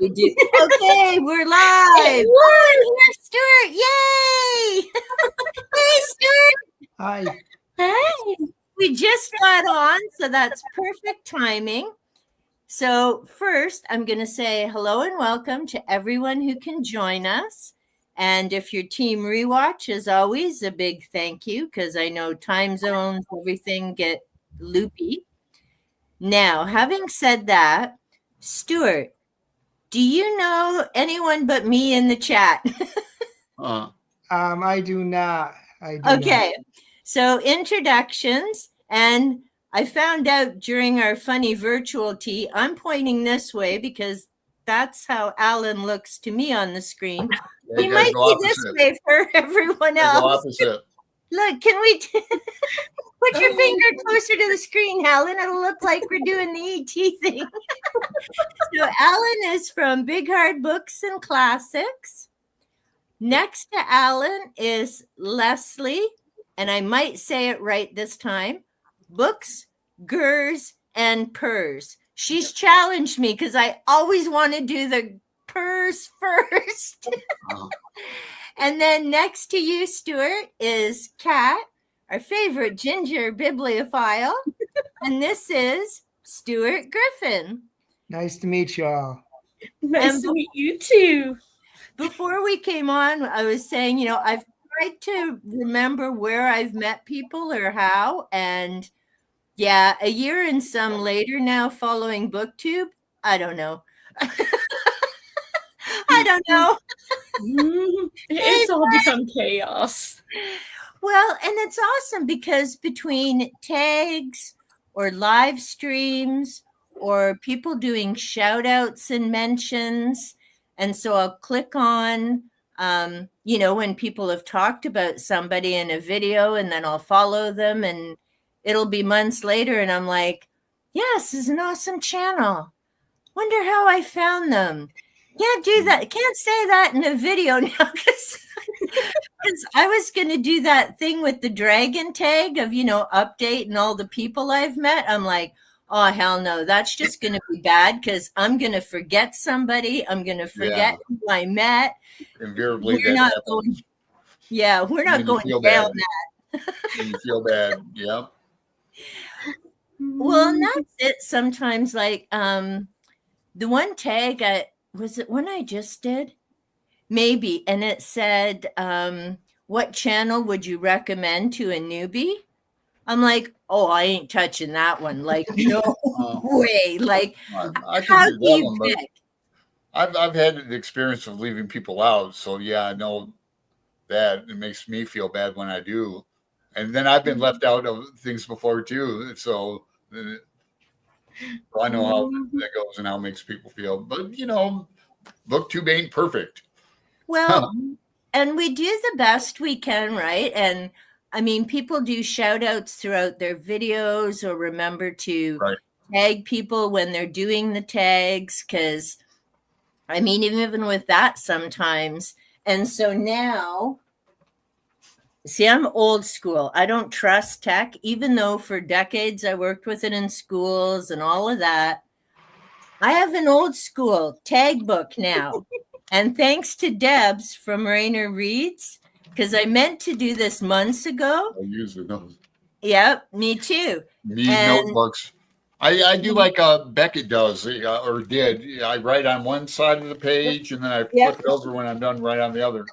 We do. Okay, we're live. Oh, here's Stuart. Yay! Hey, Stuart. Hi. Hey. We just got on, so that's perfect timing. So first, I'm going to say hello and welcome to everyone who can join us. And if you're Team Rewatch, as always, a big thank you, because I know time zones, everything get loopy. Now, having said that, Stuart, do you know anyone but me in the chat? I do not. Okay, so introductions, and I found out during our funny virtual tea, I'm pointing this way because that's how Alan looks to me on the screen. He might be this way for everyone else. Look, can we put your finger closer to the screen, Alan? It'll look like we're doing the ET thing. So Alan is from Big Hard Books and Classics. Next to Alan is Leslie, and I might say it right this time, Books, Gers, and Purrs. She's challenged me because I always want to do the purrs first. And then next to you, Stuart, is Kat, our favorite ginger bibliophile. And this is Stuart Griffin. Nice to meet you all. Nice to meet you too. Before we came on, I was saying, you know, I've tried to remember where I've met people or how. And yeah, a year and some later now following BookTube, I don't know. I don't know. It's all become chaos. Well, and it's awesome because between tags or live streams or people doing shout outs and mentions, and so I'll click on, you know, when people have talked about somebody in a video, and then I'll follow them, and it'll be months later, and I'm like, yes, this is an awesome channel. Wonder how I found them. Can't do that. Can't say that in a video now because I was going to do that thing with the dragon tag of, you know, update and all the people I've met. I'm like, oh, hell no, that's just going to be bad because I'm going to forget somebody. I'm going to forget who I met. Invariably, we're not going down that. You feel bad. Yeah. Well, and that's it. Sometimes, like the one tag, was it one I just did? Maybe. And it said, what channel would you recommend to a newbie? I'm like, oh, I ain't touching that one. Like, no way. Like, how do you pick? I've had the experience of leaving people out. So, yeah, I know that. It makes me feel bad when I do. And then I've been left out of things before, too. So I know how that goes and how it makes people feel. But, you know, BookTube ain't perfect. Well, and we do the best we can, right? And I mean, people do shout outs throughout their videos or remember to tag people when they're doing the tags. Because, I mean, even with that sometimes. And so now, see, I'm old school. I don't trust tech, even though for decades I worked with it in schools and all of that. I have an old school tag book now. And thanks to Debs from Rainer Reads, because I meant to do this months ago. I use those. Yep, me too. Notebooks. I do like Beckett does or did. I write on one side of the page and then I flip it over when I'm done, right on the other.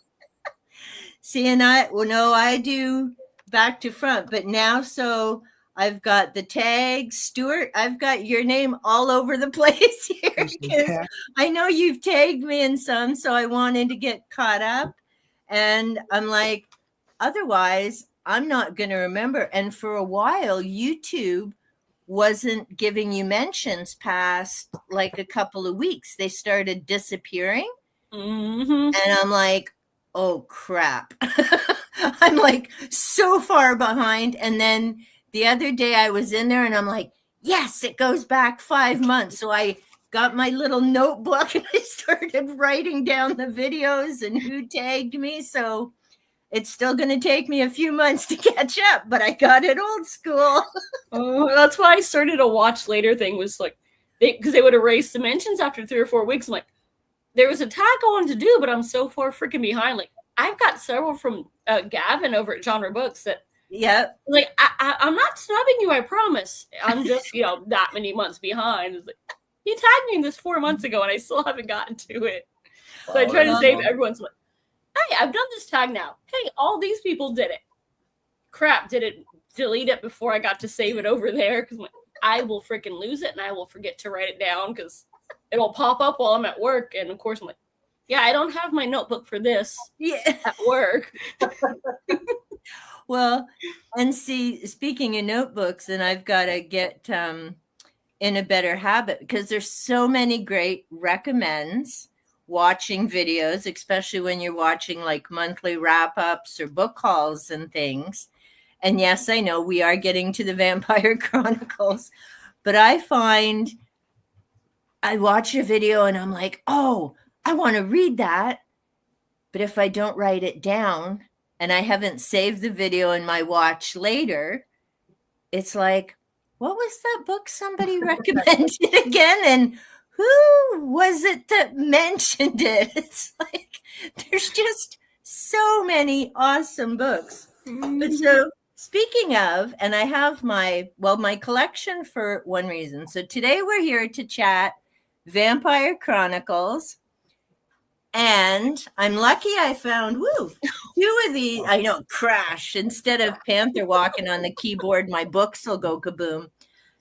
See, and I do back to front, but now so I've got the tag, Stuart. I've got your name all over the place here because I know you've tagged me in some, so I wanted to get caught up. And I'm like, otherwise, I'm not going to remember. And for a while, YouTube wasn't giving you mentions past like a couple of weeks. They started disappearing. And I'm like, oh, crap. I'm like so far behind. And then the other day I was in there and I'm like, yes, it goes back 5 months. So I got my little notebook and I started writing down the videos and who tagged me. So it's still going to take me a few months to catch up, but I got it old school. Oh, that's why I started a watch later thing, was like because they would erase the mentions after 3 or 4 weeks. I'm like, there was a tag I wanted to do, but I'm so far freaking behind. Like, I've got several from Gavin over at Genre Books that, Yep. like, I'm not snubbing you, I promise. I'm just, that many months behind. It's like, you tagged me in this 4 months ago, and I still haven't gotten to it. So I try to save everyone's like, hey, I've done this tag now. Hey, all these people did it. Crap, did it delete it before I got to save it over there? Because I will freaking lose it, and I will forget to write it down because it'll pop up while I'm at work. And of course, I'm like, yeah, I don't have my notebook for this at work. Well, and see, speaking of notebooks, and I've got to get in a better habit because there's so many great recommends, watching videos, especially when you're watching like monthly wrap-ups or book hauls and things. And yes, I know we are getting to the Vampire Chronicles, but I find I watch a video and I'm like, oh, I want to read that. But if I don't write it down and I haven't saved the video in my watch later, it's like, what was that book somebody recommended again? And who was it that mentioned it? It's like, there's just so many awesome books. But so speaking of, and I have my collection for one reason. So today we're here to chat Vampire Chronicles. And I'm lucky I found, 2 of these. I know, crash. Instead of Panther walking on the keyboard, my books will go kaboom.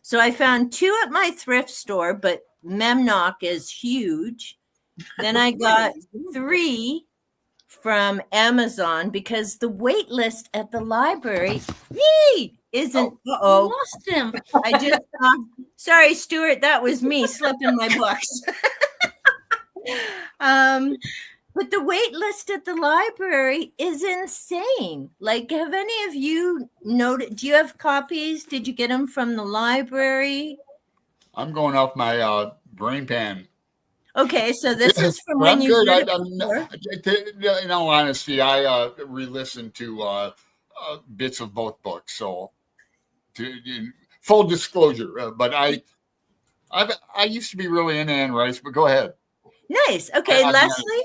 So I found 2 at my thrift store, but Memnock is huge. Then I got 3 from Amazon because the wait list at the library isn't. Lost him. I just sorry, Stuart, that was me slipping my books. But the wait list at the library is insane. Like, have any of you noted? Do you have copies? Did you get them from the library? I'm going off my brain pan. Okay, so this is from when you read it before? In all honesty, I re-listened to bits of both books. So, full disclosure, but I used to be really into Anne Rice. But go ahead. Nice. Okay, Leslie,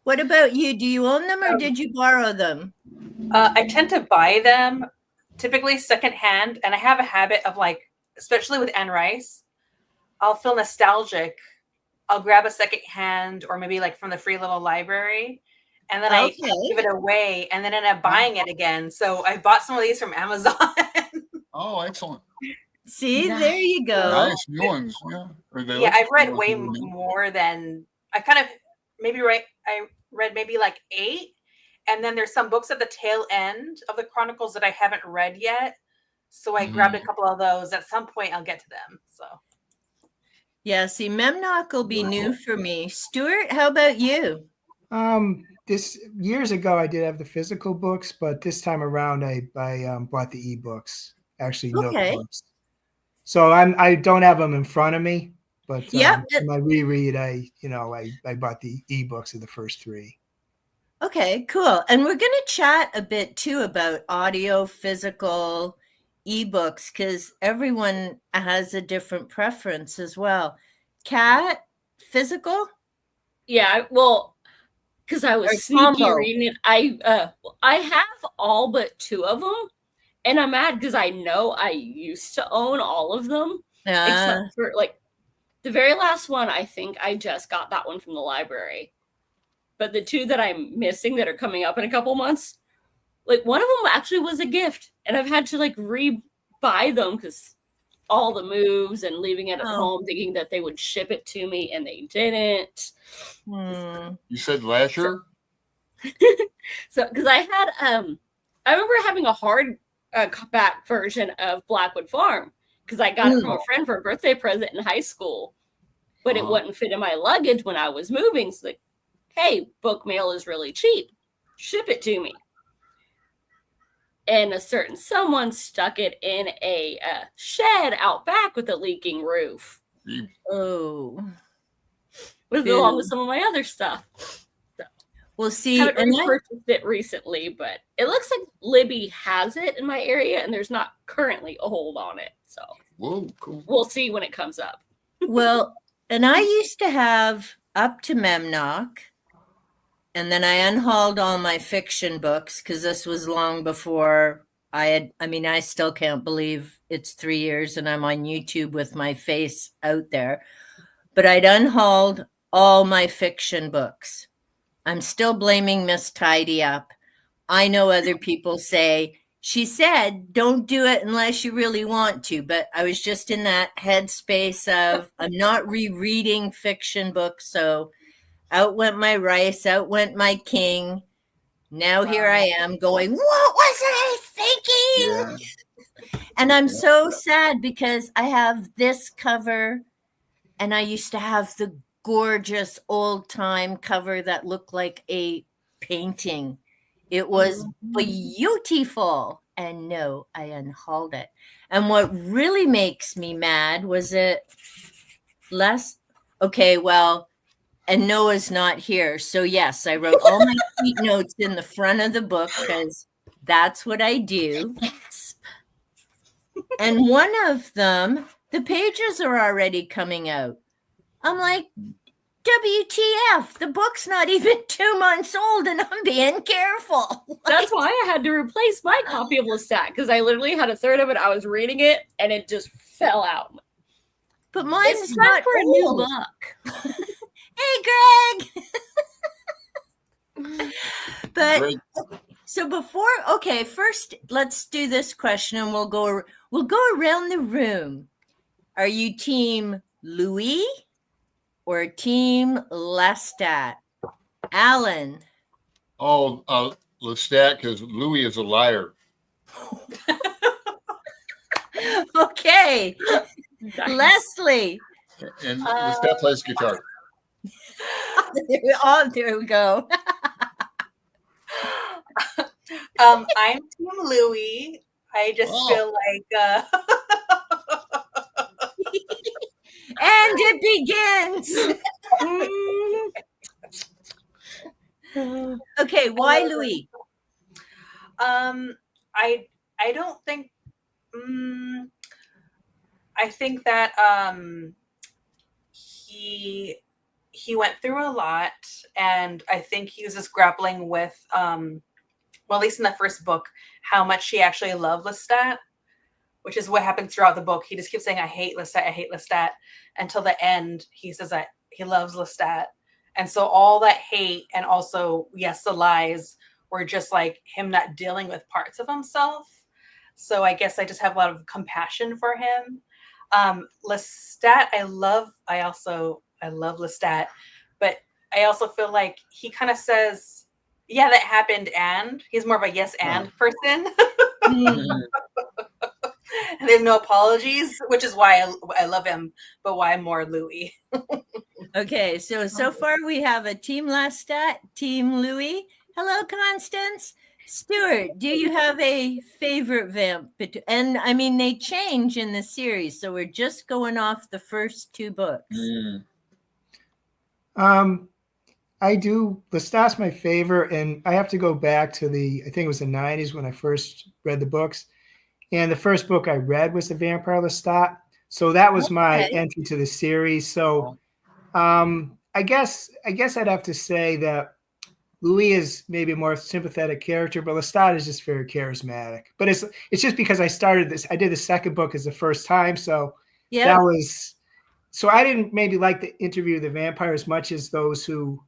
what about you? Do you own them or did you borrow them? I tend to buy them, typically secondhand, and I have a habit of, like, especially with Anne Rice, I'll feel nostalgic. I'll grab a secondhand or maybe like from the free little library, and then I give it away and then end up buying it again. So I bought some of these from Amazon. Oh, excellent. See, there you go. Nice new ones. Yeah, I've read way more than I kind of I read maybe like 8. And then there's some books at the tail end of the Chronicles that I haven't read yet. So I grabbed a couple of those. At some point I'll get to them. So yeah, see, Memnock will be new for me. Stuart, how about you? This years ago I did have the physical books, but this time around I bought the ebooks, actually notebooks. So I don't have them in front of me, but for my reread I bought the ebooks of the first 3. Okay, cool. And we're going to chat a bit too about audio, physical, ebooks, because everyone has a different preference as well. Kat, physical? Yeah, well, because I was sneaky reading it. I have all but 2 of them, and I'm mad because I know I used to own all of them, except for like the very last one. I think I just got that one from the library, but the 2 that I'm missing that are coming up in a couple months, like one of them actually was a gift, and I've had to like re-buy them because all the moves and leaving it at home, thinking that they would ship it to me, and they didn't. You said Lasher? So, because I had, I remember having a hardback version of Blackwood Farm because I got it from a friend for a birthday present in high school, but it wouldn't fit in my luggage when I was moving. So, like, hey, book mail is really cheap. Ship it to me. And a certain someone stuck it in a shed out back with a leaking roof. Oh. Along with some of my other stuff. So, well, see, I haven't purchased it recently, but it looks like Libby has it in my area, and there's not currently a hold on it. So whoa, cool. We'll see when it comes up. Well, and I used to have Up to Memnoch, and then I unhauled all my fiction books because this was long before I still can't believe it's 3 years and I'm on YouTube with my face out there. But I'd unhauled all my fiction books. I'm still blaming Miss Tidy Up. I know other people say, she said, don't do it unless you really want to. But I was just in that headspace of, I'm not rereading fiction books. So out went my rice, out went my king. Now here I am going, what was I thinking? Yeah. And I'm so sad because I have this cover and I used to have the gorgeous old time cover that looked like a painting. It was beautiful. And no, I unhauled it. And what really makes me mad was it less. Okay, well, and Noah's not here. So, yes, I wrote all my sweet notes in the front of the book because that's what I do. And one of them, the pages are already coming out. I'm like, WTF, the book's not even 2 months old and I'm being careful. That's why I had to replace my copy of Lestat because I literally had a third of it. I was reading it and it just fell out. But mine's It's not time for a new book. Hey, Greg. But Great. so first let's do this question and we'll go around the room. Are you team Louis or team Lestat? Alan. Oh, Lestat, because Louis is a liar. Okay. Nice. Leslie. And Lestat plays guitar. There we go. I'm Team Louis. I just feel like and it begins. Okay, why Louis? I don't think I think that he went through a lot, and I think he was just grappling with well, at least in the first book, how much he actually loved Lestat, which is what happens throughout the book. He just keeps saying, I hate Lestat, until the end, he says that he loves Lestat. And so all that hate and also, yes, the lies were just like him not dealing with parts of himself. So I guess I just have a lot of compassion for him. Lestat, I love Lestat, but I also feel like he kind of says, yeah, that happened, and he's more of a yes and person. And there's no apologies, which is why I love him, but why more Louis. Okay, so far we have a team Lestat, team Louis. Hello, Constance. Stuart, do you have a favorite vamp? And I mean, they change in the series, so we're just going off the first 2 books. I do. Lestat's my favorite, and I have to go back to I think it was the 90s when I first read the books. And the first book I read was The Vampire Lestat. So that was my entry to the series. So I guess I'd have to say that Louis is maybe a more sympathetic character, but Lestat is just very charismatic. But it's just because I did the second book as the first time. So that was, so I didn't maybe like the Interview with the Vampire as much as those who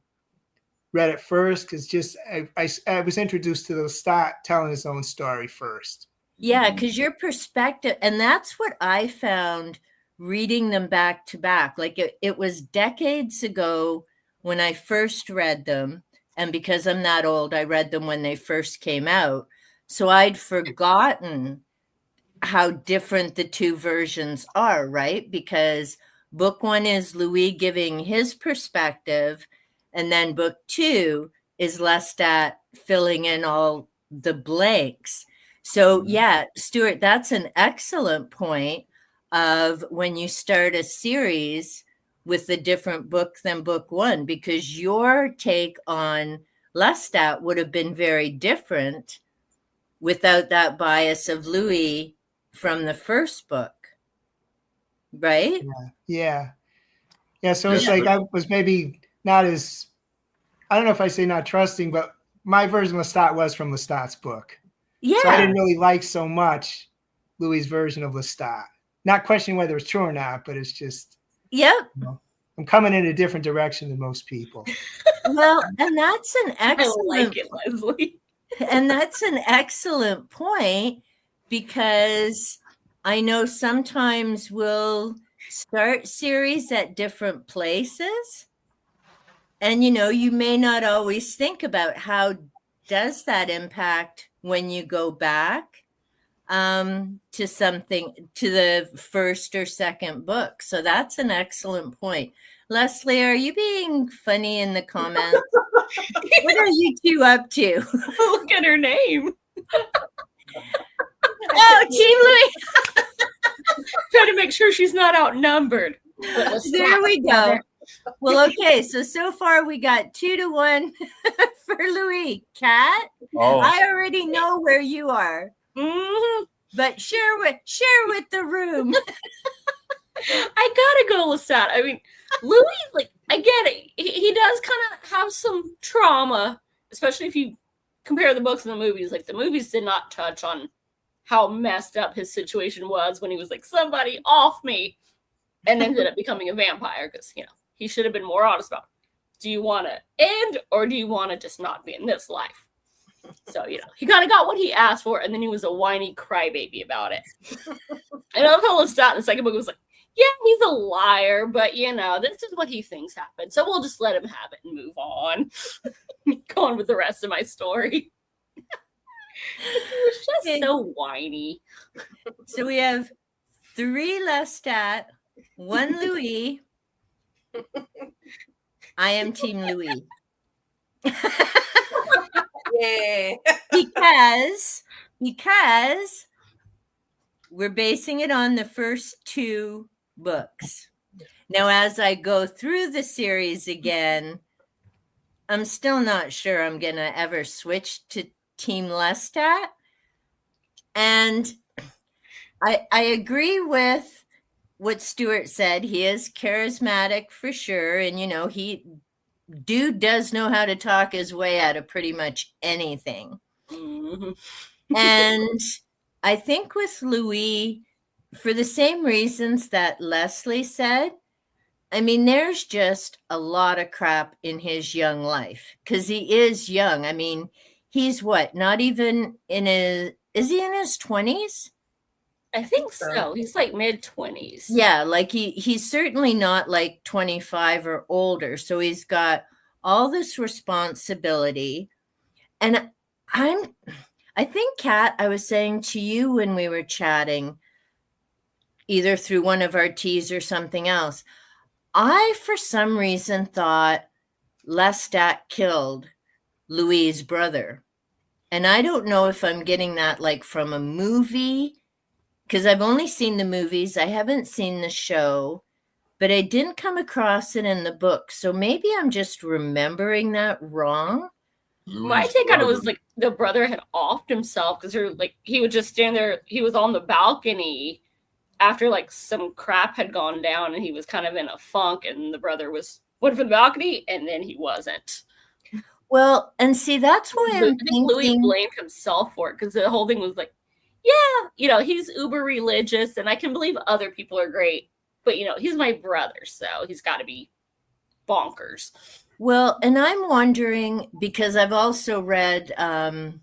read it first, because just I was introduced to Lestat telling his own story first. Yeah, because your perspective, and that's what I found reading them back to back. Like it was decades ago when I first read them. And because I'm that old, I read them when they first came out. So I'd forgotten how different the 2 versions are, right? Because book 1 is Louis giving his perspective, and then book 2 is Lestat filling in all the blanks. So yeah, Stuart, that's an excellent point of when you start a series with a different book than book 1, because your take on Lestat would have been very different without that bias of Louis from the first book, right? Yeah. Yeah, so it's like I was maybe not as, I don't know if I say not trusting, but my version of Lestat was from Lestat's book. Yeah. So I didn't really like so much Louis' version of Lestat. Not questioning whether it's true or not, but it's just, yep. You know, I'm coming in a different direction than most people. Well, and that's an excellent. I like it, Leslie. And that's an excellent point, because I know sometimes we'll start series at different places, and you may not always think about how does that impact when you go back to something, to the first or second book. So that's an excellent point. Leslie, are you being funny in the comments? What are you two up to? Look at her name. Oh, Team Louis. Trying to make sure she's not outnumbered. There we go. Well, okay. So far we got 2-1 for Louis. Kat, I already know where you are, but share with the room. I gotta go with that. I mean, Louis, like, I get it. He does kind of have some trauma, especially if you compare the books and the movies. Like, the movies did not touch on how messed up his situation was when he was like, somebody off me, and ended up becoming a vampire, because, he should have been more honest about, do you want to end, or do you want to just not be in this life? So, he kind of got what he asked for, and then he was a whiny crybaby about it. And I love how Lestat in the second book was like, yeah, he's a liar, but, this is what he thinks happened. So we'll just let him have it and move on. Go on with the rest of my story. It was just so whiny. So we have 3 Lestat, 1 Louis. I am Team Louis. Yay. because we're basing it on the first 2 books. Now, as I go through the series again, I'm still not sure I'm going to ever switch to Team Lestat. And I agree with what Stuart said. He is charismatic for sure. And, dude does know how to talk his way out of pretty much anything. And I think with Louis, for the same reasons that Leslie said, I mean, there's just a lot of crap in his young life, because he is young. I mean, he's not even in is he in his 20s? I think so. He's like mid-20s. Yeah, like he's certainly not like 25 or older. So he's got all this responsibility. And I think, Kat, I was saying to you when we were chatting, either through one of our teas or something else, I, for some reason, thought Lestat killed Louis' brother. And I don't know if I'm getting that like from a movie, because I've only seen the movies. I haven't seen the show, but I didn't come across it in the book. So maybe I'm just remembering that wrong. My take on it was like the brother had offed himself, because he would just stand there. He was on the balcony after like some crap had gone down, and he was kind of in a funk, and the brother went from the balcony, and then he wasn't. Well, and see, that's why I think Louis blamed himself for it, because the whole thing was like, yeah, he's uber religious, and I can believe other people are great, but he's my brother, so he's got to be bonkers. Well, and I'm wondering, because I've also read, and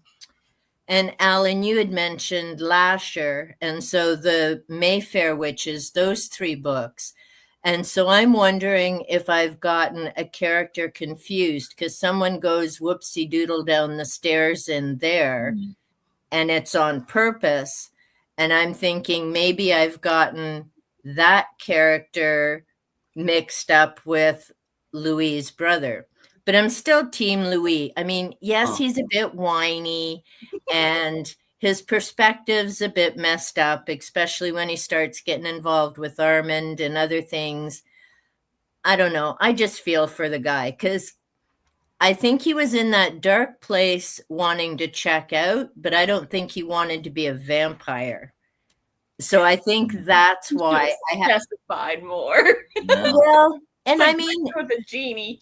Alan, you had mentioned Lasher, and so the Mayfair Witches, those 3 books. And so I'm wondering if I've gotten a character confused, because someone goes whoopsie doodle down the stairs in there, and it's on purpose. And I'm thinking maybe I've gotten that character mixed up with Louis' brother. But I'm still Team Louis. I mean, yes, he's a bit whiny, and his perspective's a bit messed up, especially when he starts getting involved with Armand and other things. I don't know. I just feel for the guy, because I think he was in that dark place wanting to check out, but I don't think he wanted to be a vampire. So I think that's why I have specified more. Well, And like I mean, with a genie.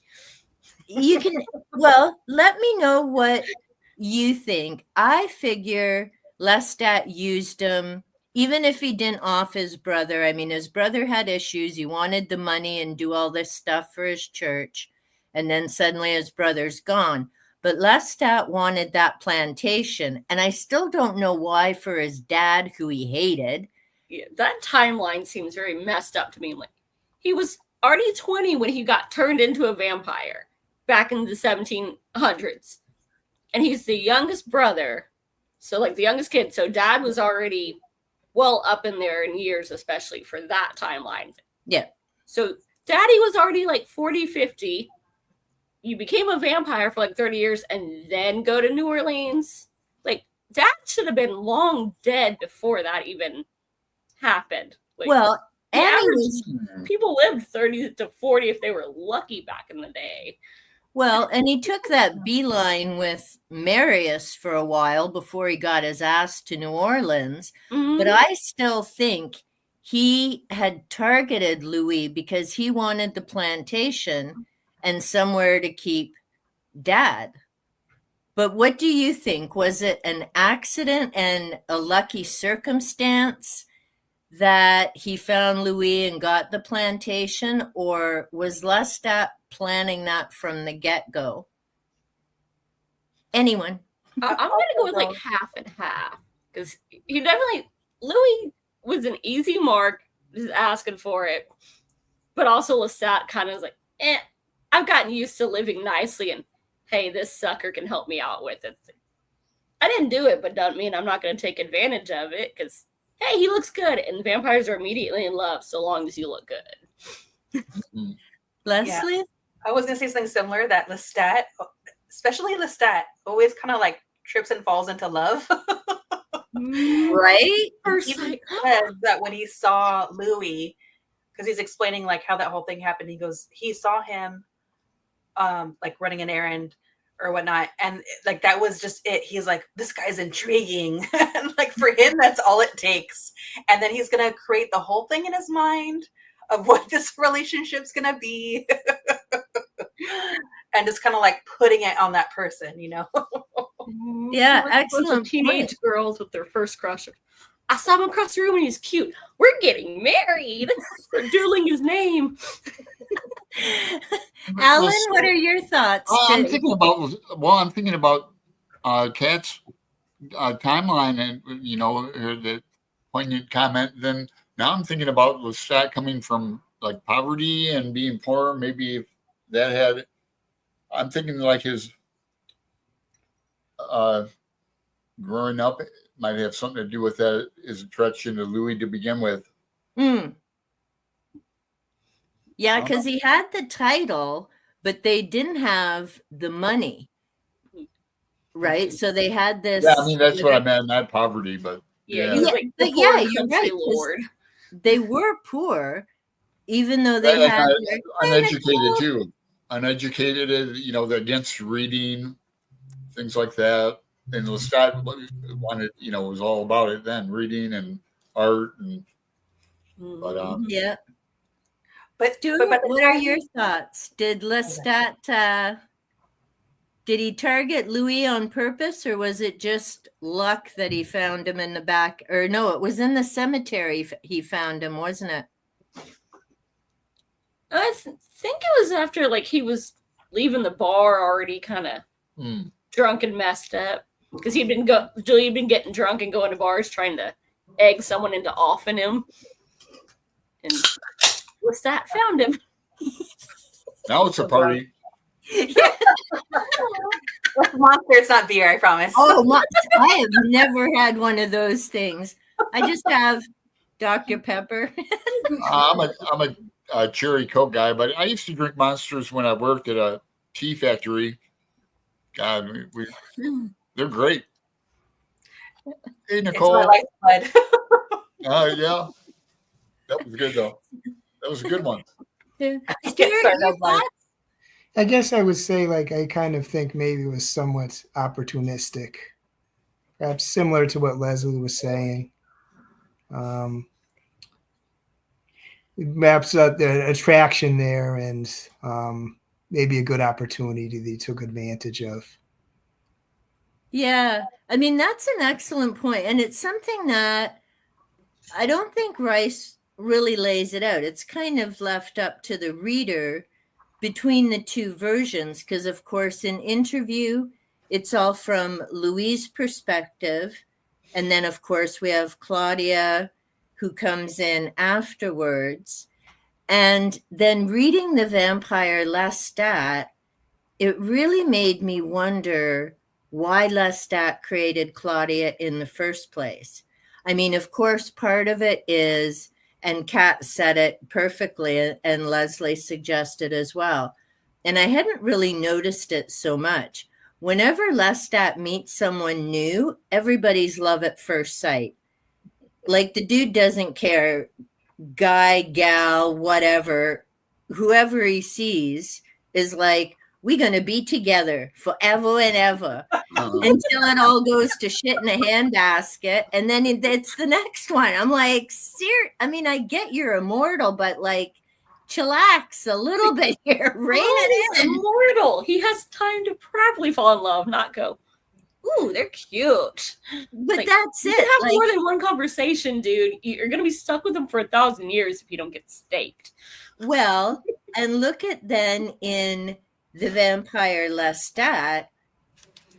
you can, well, let me know what you think. I figure Lestat used him, even if he didn't off his brother. I mean, his brother had issues. He wanted the money and do all this stuff for his church. And then suddenly his brother's gone. But Lestat wanted that plantation. And I still don't know why for his dad, who he hated. Yeah, that timeline seems very messed up to me. Like, he was already 20 when he got turned into a vampire back in the 1700s. And he's the youngest brother. So, like, the youngest kid. So, dad was already well up in there in years, especially for that timeline. Yeah. So, daddy was already like 40, 50. You became a vampire for like 30 years and then go to New Orleans. Like, dad should have been long dead before that even happened. Like, Well, and people lived 30 to 40 if they were lucky back in the day. Well, and he took that beeline with Marius for a while before he got his ass to New Orleans. Mm-hmm. But I still think he had targeted Louis because he wanted the plantation and somewhere to keep dad. But what do you think? Was it an accident and a lucky circumstance that he found Louis and got the plantation, or was Lestat planning that from the get-go? Anyone? I'm going to go with like half and half, because he definitely, Louis was an easy mark, just asking for it, but also Lestat kind of was like, I've gotten used to living nicely, and hey, this sucker can help me out with it. I didn't do it, but doesn't mean I'm not going to take advantage of it, because hey, he looks good, and vampires are immediately in love so long as you look good. Leslie? Yeah. I was going to say something similar, that Lestat, especially Lestat, always kind of like trips and falls into love. Right? He says that when he saw Louis, because he's explaining like how that whole thing happened, he goes, he saw him like running an errand or whatnot, and like that was just it. He's like, this guy's intriguing. And like for him, that's all it takes. And then he's gonna create the whole thing in his mind of what this relationship's gonna be. And just kind of like putting it on that person, you know. Yeah, like excellent teenage point. girls with their first crush. I saw him across the room and he's cute. We're getting married. We're doodling his name. Alan, what are your thoughts? I'm thinking about Kat's timeline, and the poignant comment. Then now I'm thinking about Lestat coming from like poverty and being poor. Maybe if that had, I'm thinking like his growing up might have something to do with that, his attraction to Louis to begin with. Yeah, because he had the title, but they didn't have the money, right? So they had this. Yeah, I mean that's what I meant, not poverty, but yeah, he was like the you're right. Lord. They were poor, even though they had uneducated too. Uneducated, against reading, things like that. And Lestat wanted, was all about it then, reading and art, and yeah. But Stuart, what are your thoughts? Did Lestat did he target Louis on purpose, or was it just luck that he found him in the back? Or no, it was in the cemetery he found him, wasn't it? I think it was after like he was leaving the bar already kind of drunk and messed up, because he'd been getting drunk and going to bars trying to egg someone into offing him, and Lestat found him. Now it's a party. Monster, it's not beer, I promise. Oh, I have never had one of those things. I just have Dr. Pepper. I'm a cherry Coke guy, but I used to drink Monsters when I worked at a tea factory. God, they're great. Hey, Nicole. It's my lifeblood. Yeah. That was good, though. That was a good one. I guess I would say, like, I kind of think maybe it was somewhat opportunistic, perhaps similar to what Leslie was saying. maps up the attraction there, and maybe a good opportunity that he took advantage of. Yeah, I mean, that's an excellent point, and it's something that I don't think Rice really lays it out. It's kind of left up to the reader between the two versions, because of course in Interview it's all from Louis' perspective, and then of course we have Claudia who comes in afterwards. And then reading The Vampire Lestat, it really made me wonder why Lestat created Claudia in the first place. I mean, of course, part of it is, and Kat said it perfectly, and Leslie suggested as well, and I hadn't really noticed it so much. Whenever Lestat meets someone new, everybody's love at first sight. Like, the dude doesn't care, guy, gal, whatever, whoever he sees is like, we're going to be together forever and ever until it all goes to shit in a handbasket. And then it's the next one. I'm like, I mean, I get you're immortal, but like, chillax a little bit here. Rein it in. Immortal. He has time to probably fall in love, not go, ooh, they're cute. But like, that's you it. can have more than one conversation, dude. You're going to be stuck with them for 1,000 years if you don't get staked. Well, and look at then in The Vampire Lestat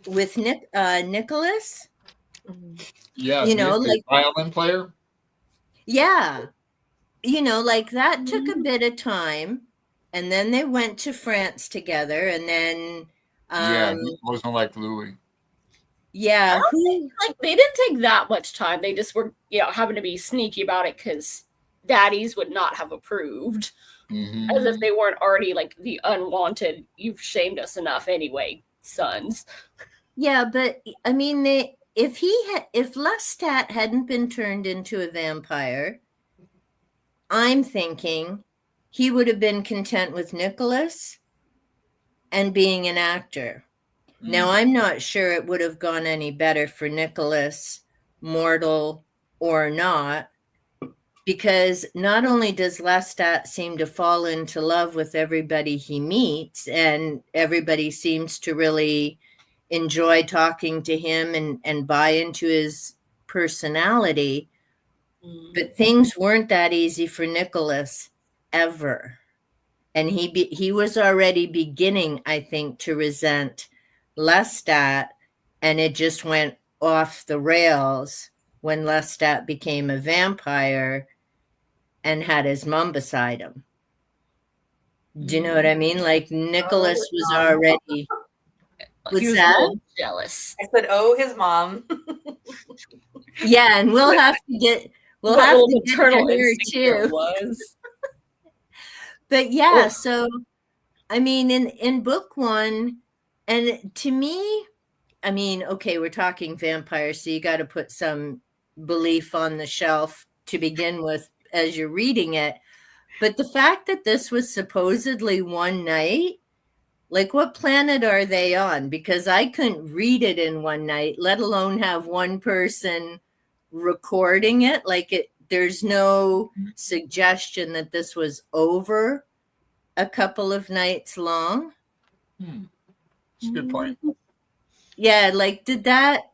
with Nicholas. Yeah, you know, like violin player. Yeah, you know, like that took a bit of time, and then they went to France together, and then it wasn't like Louis. Yeah, like they didn't take that much time. They just were, having to be sneaky about it because daddies would not have approved. Mm-hmm. As if they weren't already like the unwanted, you've shamed us enough anyway, sons. Yeah, but I mean, if Lestat hadn't been turned into a vampire, I'm thinking he would have been content with Nicholas and being an actor. Now, I'm not sure it would have gone any better for Nicholas, mortal or not, because not only does Lestat seem to fall into love with everybody he meets, and everybody seems to really enjoy talking to him and buy into his personality, but things weren't that easy for Nicholas ever. And he was already beginning, I think, to resent Lestat, and it just went off the rails when Lestat became a vampire and had his mom beside him. Do you know what I mean? Like, Nicholas was already... He was a little jealous. I said, "Oh, his mom." Yeah, and we'll have to get to her too. But yeah, so I mean, in book one, and to me, I mean, okay, we're talking vampires, so you got to put some belief on the shelf to begin with as you're reading it. But the fact that this was supposedly one night, like, what planet are they on? Because I couldn't read it in one night, let alone have one person recording it. Like, there's no suggestion that this was over a couple of nights long. That's a good point. Yeah, like, did that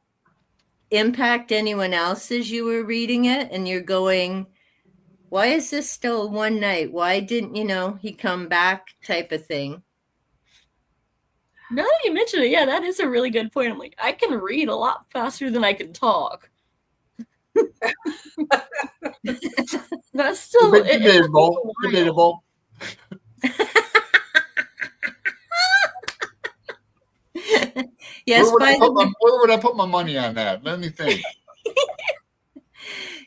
impact anyone else as you were reading it? And you're going, why is this still one night? Why didn't, he come back, type of thing? Now that you mention it, yeah, that is a really good point. I'm like, I can read a lot faster than I can talk. That's still debatable. Yes, where would I put my money on that? Let me think.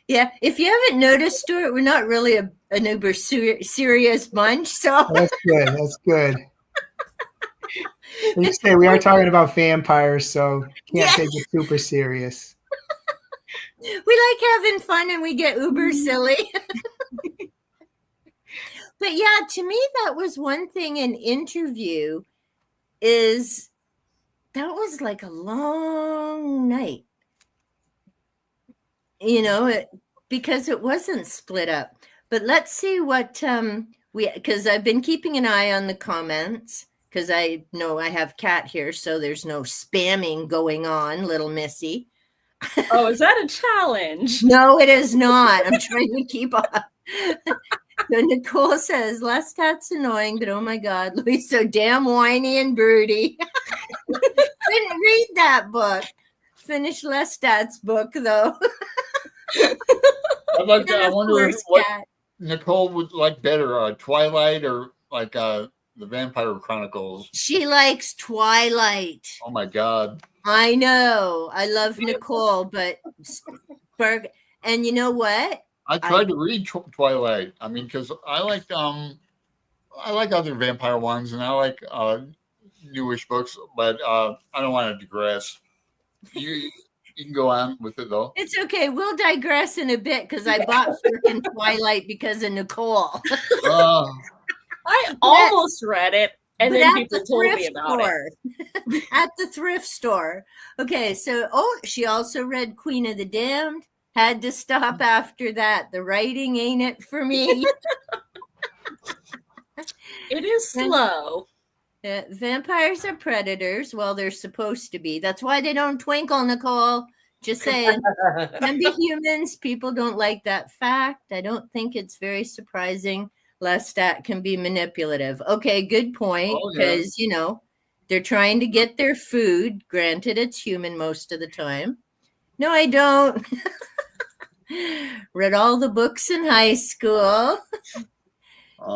Yeah, if you haven't noticed, Stuart, we're not really an uber serious bunch. So that's good. That's good. You say we are talking about vampires, so can't take it super serious. We like having fun, and we get uber silly. But yeah, to me, that was one thing in Interview, is that was like a long night. Because it wasn't split up. But let's see what because I've been keeping an eye on the comments because I know I have Kat here, so there's no spamming going on, little Missy. Oh, is that a challenge? No, it is not. I'm trying to keep up. So Nicole says, Lestat's annoying, but oh my God, Louis, so damn whiny and broody. Didn't read that book. Finished Lestat's book, though. I wonder what Nicole would like better, Twilight or like the Vampire Chronicles. She likes Twilight. Oh my God. I know. I love Nicole, but and you know what? I tried to read Twilight. I mean, because I like other vampire ones, and I like newish books, but I don't want to digress. You can go on with it though. It's okay. We'll digress in a bit because I bought freaking Twilight because of Nicole. I almost read it, and then people told me about it. At the thrift store. Okay, so she also read Queen of the Damned. Had to stop after that. The writing ain't it for me. It is slow. Vampires are predators. Well, they're supposed to be. That's why they don't twinkle, Nicole. Just saying. Can be humans. People don't like that fact. I don't think it's very surprising. Lestat can be manipulative. Okay, good point. Because, they're trying to get their food. Granted, it's human most of the time. No, I don't. Read all the books in high school.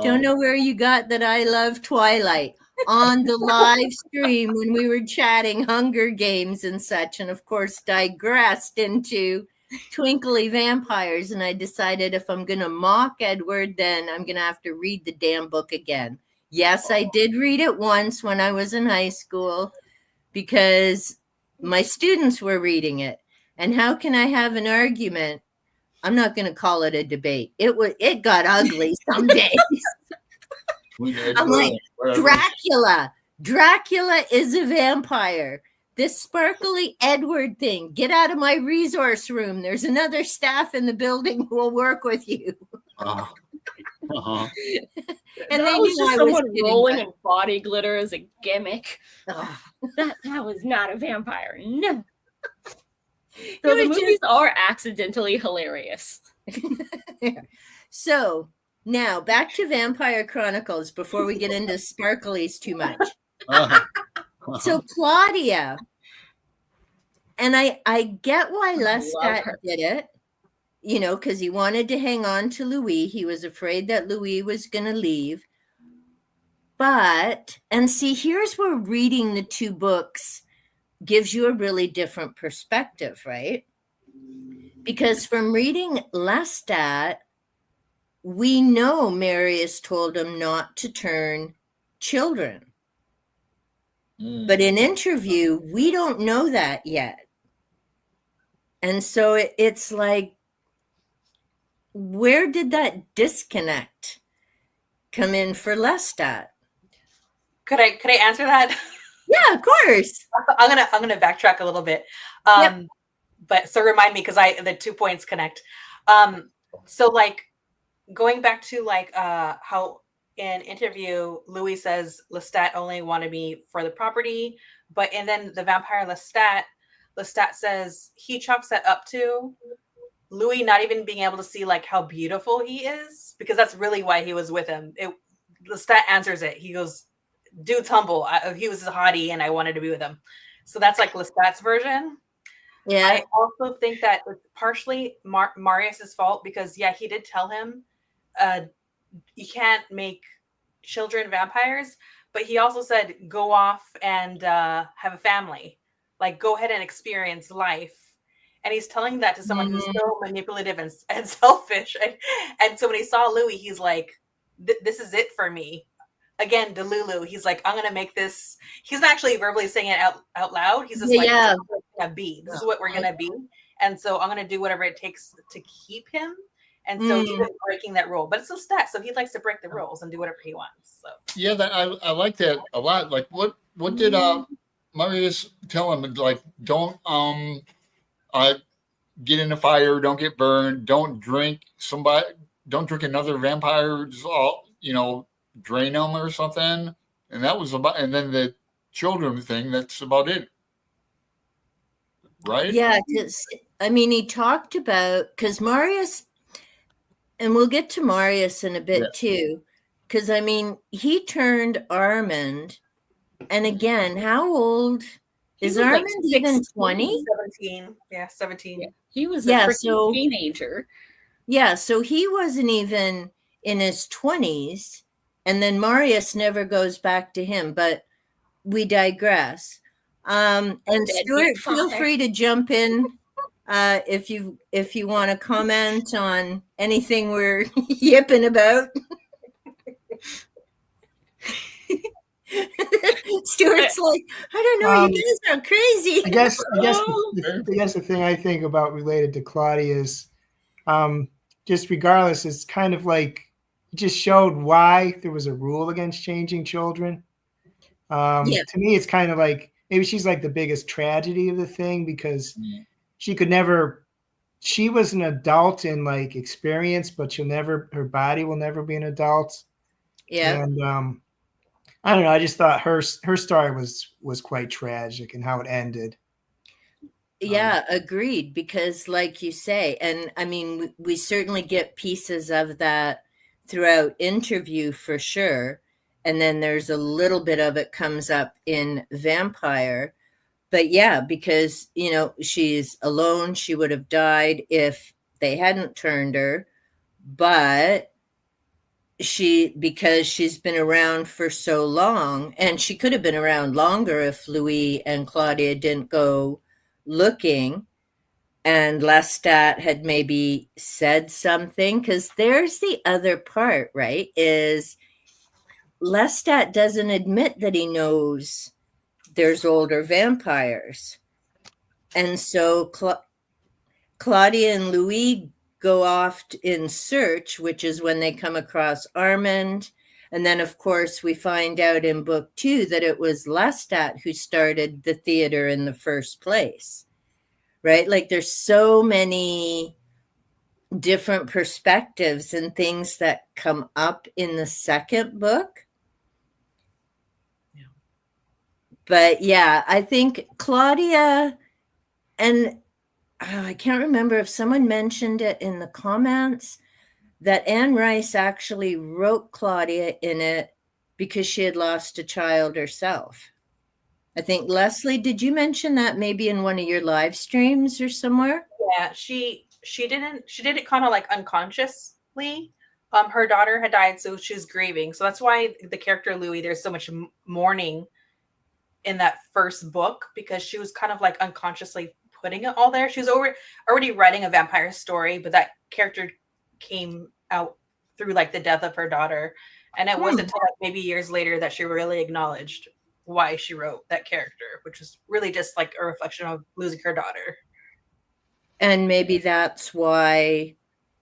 Don't know where you got that I love Twilight. On the live stream when we were chatting Hunger Games and such, and of course digressed into twinkly vampires. And I decided if I'm going to mock Edward, then I'm going to have to read the damn book again. Yes, I did read it once when I was in high school because my students were reading it. And how can I have an argument? I'm not going to call it a debate. It got ugly some days. I'm like, Dracula is a vampire. This sparkly Edward thing, get out of my resource room. There's another staff in the building who will work with you. And then was just someone rolling in body glitter as a gimmick. That was not a vampire. No. So the movies are accidentally hilarious. So now back to Vampire Chronicles before we get into sparklies too much. So Claudia, and I get why Lestat did it, because he wanted to hang on to Louis. He was afraid that Louis was going to leave. And see, here's where reading the two books gives you a really different perspective, right? Because from reading Lestat, we know Marius told him not to turn children. But in interview, we don't know that yet. And so it's like, where did that disconnect come in for Lestat? Could I answer that? Yeah, of course. I'm gonna backtrack a little bit. But so remind me because the 2 points connect. So like going back to like how in interview Louis says Lestat only wanted me for the property, and then the vampire Lestat says he chalks that up to Louis not even being able to see like how beautiful he is, because that's really why he was with him. Lestat answers it. He goes, dude's humble. He was a hottie and I wanted to be with him. So that's like Lestat's version. Yeah. I also think that it's partially Marius's fault because he did tell him you can't make children vampires, but he also said go off and have a family. Like go ahead and experience life. And he's telling that to someone who's so manipulative and selfish. And so when he saw Louis, he's like, this is it for me. Again, Delulu, he's like, I'm going to make this. He's not actually verbally saying it out loud. He's just this is what we're going to be. This is what we're going to be. And so I'm going to do whatever it takes to keep him. And so he's breaking that rule. But it's Lestat, so he likes to break the rules and do whatever he wants. So yeah, I like that a lot. Like what did Marius tell him? Like, don't get in a fire, don't get burned, don't drink don't drink another vampire, just all, drain them or something. And that was about, and then the children thing, that's about it. Right? Yeah, because he talked about, because Marius, and we'll get to Marius in a bit too, because he turned Armand, and again, how old is Armand? Like even 20? 17. Yeah, 17. Yeah. He was a freaking teenager. Yeah, so he wasn't even in his 20s, and then Marius never goes back to him, but we digress. And Stuart, feel free to jump in if you want to comment on anything we're yipping about. Stuart's like, I don't know, you guys are crazy. I guess the thing I think about related to Claudia is, just regardless, it's kind of like it just showed why there was a rule against changing children. To me, it's kind of like maybe she's like the biggest tragedy of the thing, because she was an adult in like experience, but her body will never be an adult. Yeah. And I don't know. I just thought her story was quite tragic and how it ended. Yeah, agreed. Because like you say, and we certainly get pieces of that throughout interview for sure. And then there's a little bit of it comes up in Vampire. But yeah, because, she's alone. She would have died if they hadn't turned her. But because she's been around for so long, and she could have been around longer if Louis and Claudia didn't go looking, and Lestat had maybe said something, because there's the other part, right, is Lestat doesn't admit that he knows there's older vampires. And so Claudia and Louis go off in search, which is when they come across Armand. And then, of course, we find out in book 2 that it was Lestat who started the theater in the first place, right? Like there's so many different perspectives and things that come up in the second book. Yeah. But yeah, I think Claudia, and I can't remember if someone mentioned it in the comments, that Anne Rice actually wrote Claudia in it because she had lost a child herself. I think, Leslie, did you mention that maybe in one of your live streams or somewhere? Yeah, she did it kind of like unconsciously. Her daughter had died, so she was grieving. So that's why the character Louis, there's so much mourning in that first book, because she was kind of like unconsciously putting it all there. She was already writing a vampire story, but that character came out through like the death of her daughter. And it wasn't until like maybe years later that she really acknowledged why she wrote that character, which was really just like a reflection of losing her daughter. And maybe that's why,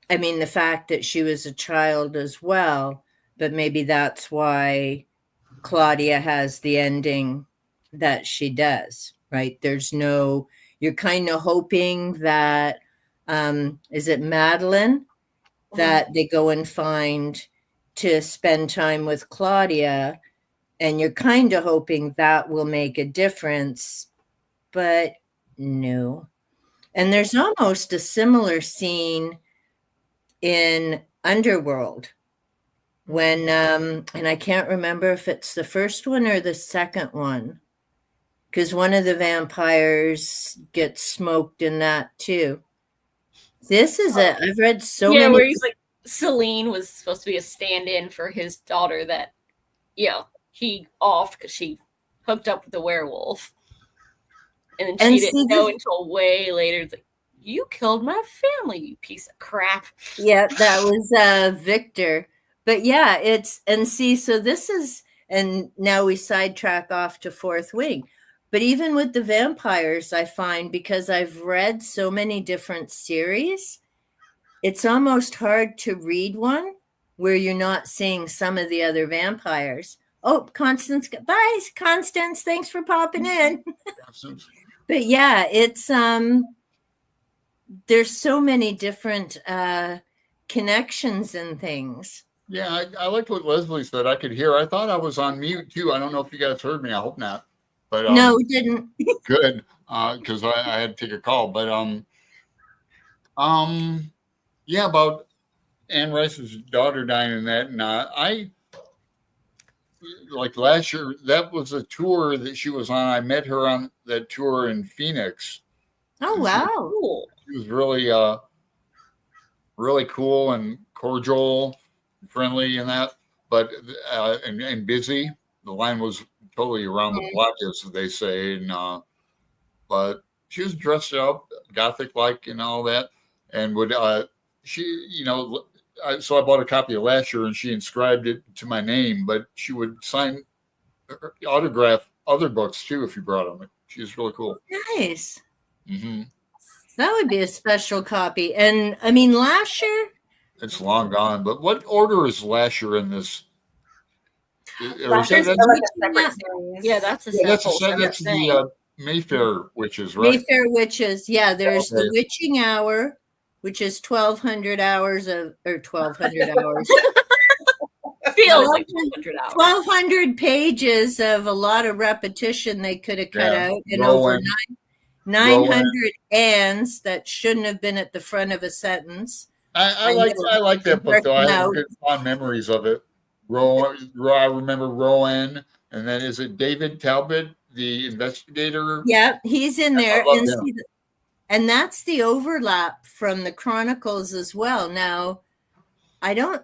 the fact that she was a child as well, but maybe that's why Claudia has the ending that she does, right? You're kind of hoping that, is it Madeline that they go and find to spend time with Claudia, and you're kind of hoping that will make a difference, but no. And there's almost a similar scene in Underworld when, and I can't remember if it's the first one or the second one, because one of the vampires gets smoked in that too. I've read so many. Yeah, where he's like, Celine was supposed to be a stand-in for his daughter that, he offed because she hooked up with a werewolf. And then she didn't know until way later. It's like, you killed my family, you piece of crap. Yeah, that was Victor. But yeah, so this is, and now we sidetrack off to Fourth Wing. But even with the vampires, I find, because I've read so many different series, it's almost hard to read one where you're not seeing some of the other vampires. Oh, Constance, bye, Constance. Thanks for popping in. But yeah, it's there's so many different connections and things. Yeah, I liked what Leslie said. I could hear. I thought I was on mute too. I don't know if you guys heard me. I hope not. But No, we didn't. good, because I had to take a call. But yeah, about Anne Rice's daughter dying and that, and I like last year. That was a tour that she was on. I met her on that tour in Phoenix. Oh, And wow. she was really really cool and cordial, friendly, and that. But and busy. The line was totally around the block, as they say, and but she was dressed up, gothic like, and all that, and would she, so I bought a copy of last year, and she inscribed it to my name, but she would sign, autograph other books too if you brought them. She was really cool. Nice. Mm-hmm. That would be a special copy. And I mean, Lasher. It's long gone, but what order is Lasher in this? Lasher's like a separate series. Yeah, that's a that's separate thing. the Mayfair Witches, right? Mayfair Witches. Yeah, there's the Witching Hour, which is 1,200 hours or 1,200 hours. Feels like 1,200 hours. 1,200 pages of a lot of repetition they could have cut out, and over 900 ands that shouldn't have been at the front of a sentence. I like that book though. I have good fond memories of it. I remember Rowan, and then is it David Talbot, the investigator? Yeah, he's in there, and that's the overlap from the Chronicles as well. Now,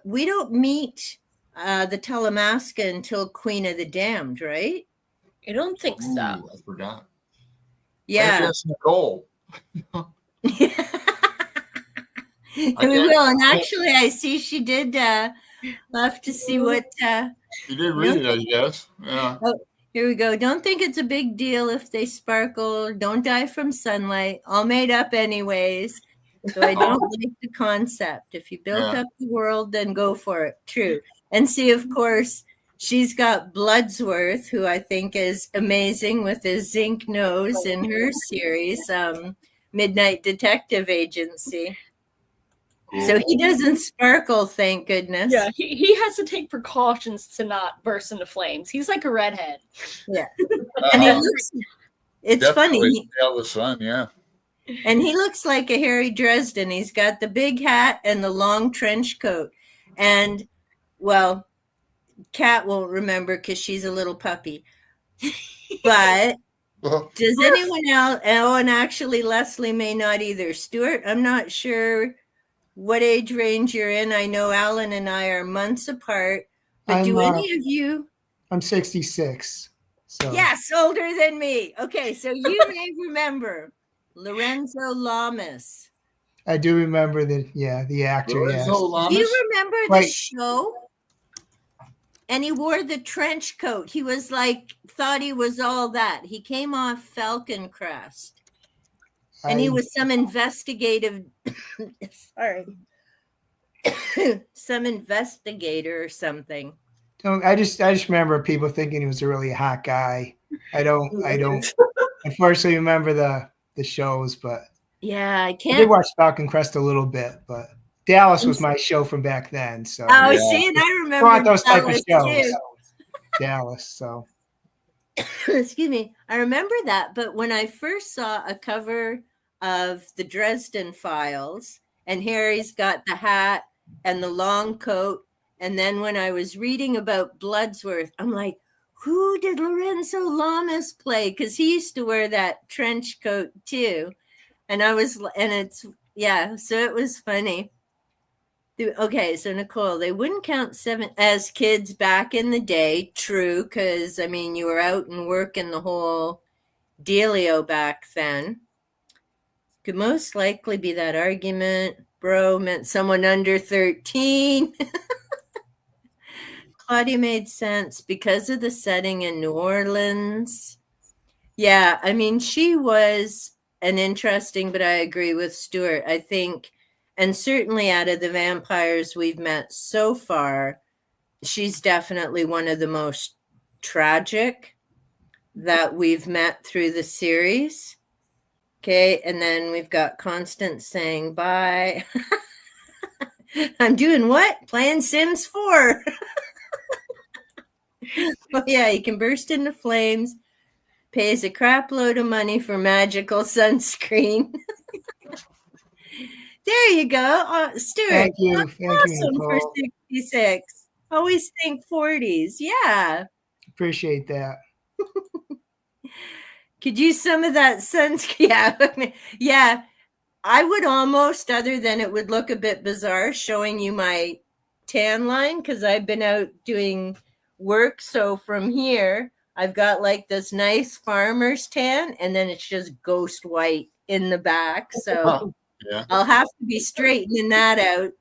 we don't meet the Telemasca until Queen of the Damned, right? I don't think so. I forgot. Yeah, that's Nicole. We will, and actually, I see she did. We'll have to see what. You did read it, I guess. Yeah. Oh, here we go. Don't think it's a big deal if they sparkle. Don't die from sunlight. All made up, anyways. So I don't like the concept. If you built up the world, then go for it. True. And see, of course, she's got Bloodsworth, who I think is amazing with his zinc nose in her series, Midnight Detective Agency. Cool. So he doesn't sparkle, thank goodness. Yeah, he has to take precautions to not burst into flames. He's like a redhead. Yeah. And he looks, it's funny. The sun, yeah. And he looks like a Harry Dresden. He's got the big hat and the long trench coat. And, well, Kat won't remember because she's a little puppy. But does anyone else? Oh, and actually Leslie may not either. Stuart, I'm not sure what age range you're in. I know Alan and I are months apart, but do any of you? I'm 66. So. Yes, older than me. Okay, so you may remember Lorenzo Lamas. I do remember the actor. Lorenzo Lamas? Do you remember the show? And he wore the trench coat. He was thought he was all that. He came off Falcon Crest. And he was some investigative, some investigator or something. I just remember people thinking he was a really hot guy. I don't unfortunately remember the shows, but yeah, I can't. I did watch Falcon Crest a little bit, but Dallas was my show from back then. So see, and I remember those type of shows. Too. Dallas, so excuse me, I remember that. But when I first saw a cover of the Dresden Files, and Harry's got the hat and the long coat, and then when I was reading about Bloodsworth, I'm like, who did Lorenzo Lamas play? Because he used to wear that trench coat too. And so it was funny. Okay, so Nicole, they wouldn't count 7 as kids back in the day. True, because, I mean, you were out and working the whole dealio back then. Could most likely be that argument. Bro meant someone under 13. Claudia made sense because of the setting in New Orleans. Yeah, I mean, she was an interesting, but I agree with Stuart. I think, and certainly out of the vampires we've met so far, she's definitely one of the most tragic that we've met through the series. Okay, and then we've got Constance saying bye. I'm doing what? Playing Sims 4. Oh, yeah, he can burst into flames, pays a crap load of money for magical sunscreen. There you go. Stuart. Thank you. That's Thank you, awesome for Nicole. 66. Always think 40s. Yeah. Appreciate that. Could use some of that sunscreen. Yeah. Yeah. I would almost, other than it would look a bit bizarre showing you my tan line, because I've been out doing work. So from here, I've got like this nice farmer's tan, and then it's just ghost white in the back. So Yeah. I'll have to be straightening that out.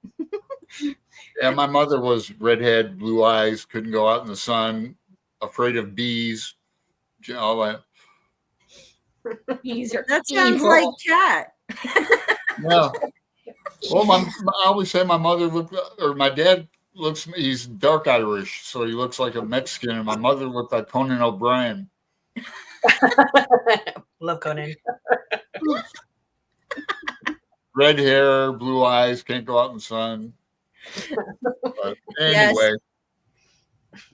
Yeah, my mother was redhead, blue eyes, couldn't go out in the sun, afraid of bees, all that. Bees are That sounds evil. like Cat. Yeah. Well, I always say my mother looked, or my dad looks, he's dark Irish, so he looks like a Mexican, and my mother looked like Conan O'Brien. Love Conan. Red hair, blue eyes, can't go out in the sun. But anyway.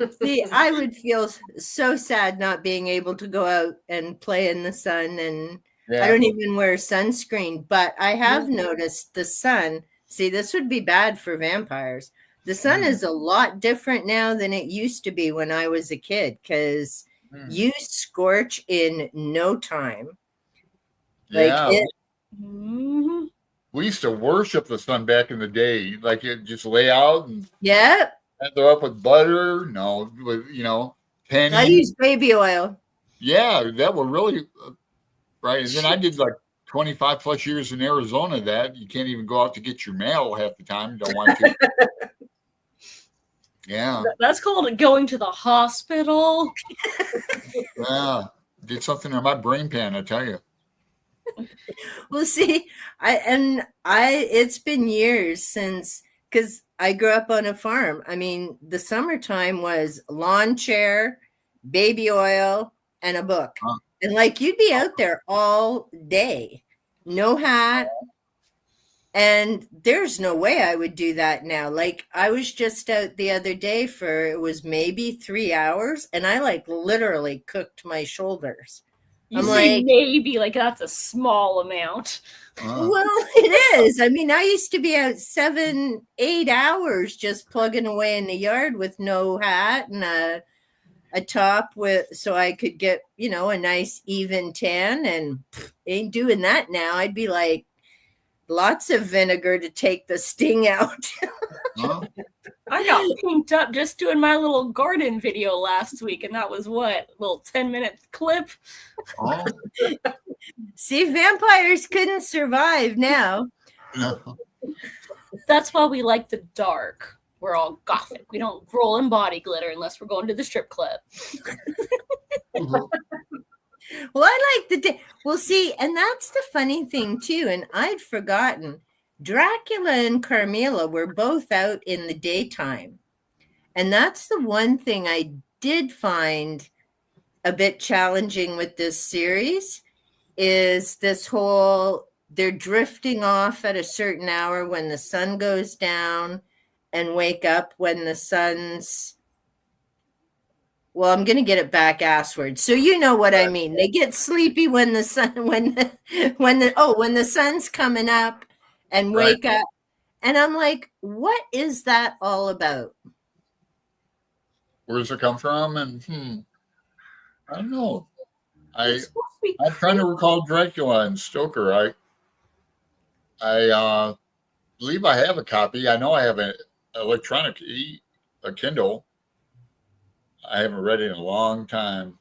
Yes. See, I would feel so sad not being able to go out and play in the sun, and I don't even wear sunscreen, but I have noticed the sun. See, this would be bad for vampires. The sun is a lot different now than it used to be when I was a kid, because you scorch in no time. Yeah. Like We used to worship the sun back in the day. Like it just lay out and throw up with butter. No, with pennies. I use baby oil. Yeah, that would really right. And then I did like 25 plus years in Arizona. That you can't even go out to get your mail half the time. You don't want to. Yeah, that's called going to the hospital. Yeah, did something in my brain pan. I tell you. Well, see, it's been years since, because I grew up on a farm. I mean, the summertime was lawn chair, baby oil, and a book. And like, you'd be out there all day, no hat. And there's no way I would do that now. Like, I was just out the other day for, it was maybe 3 hours, and I like literally cooked my shoulders. You say like, maybe, like that's a small amount. Well, it is. I mean, I used to be out 7-8 hours just plugging away in the yard with no hat and a top so I could get, a nice even tan, and ain't doing that now. I'd be like, lots of vinegar to take the sting out. I got pinked up just doing my little garden video last week, and that was what, a little 10-minute clip. Oh. See, vampires couldn't survive now. No. That's why we like the dark. We're all gothic. We don't roll in body glitter unless we're going to the strip club. Well, I like well, see, and that's the funny thing too, and I'd forgotten. Dracula and Carmilla were both out in the daytime. And that's the one thing I did find a bit challenging with this series, is this whole, they're drifting off at a certain hour when the sun goes down and wake up when the sun's, well, I'm going to get it back assward. So you know what I mean. They get sleepy when the sun, when the sun's coming up and wake up. And I'm like, what is that all about? Where does it come from? And I don't know. I'm trying to recall Dracula and Stoker. I believe I have a copy. I know I have an electronic a Kindle. I haven't read it in a long time.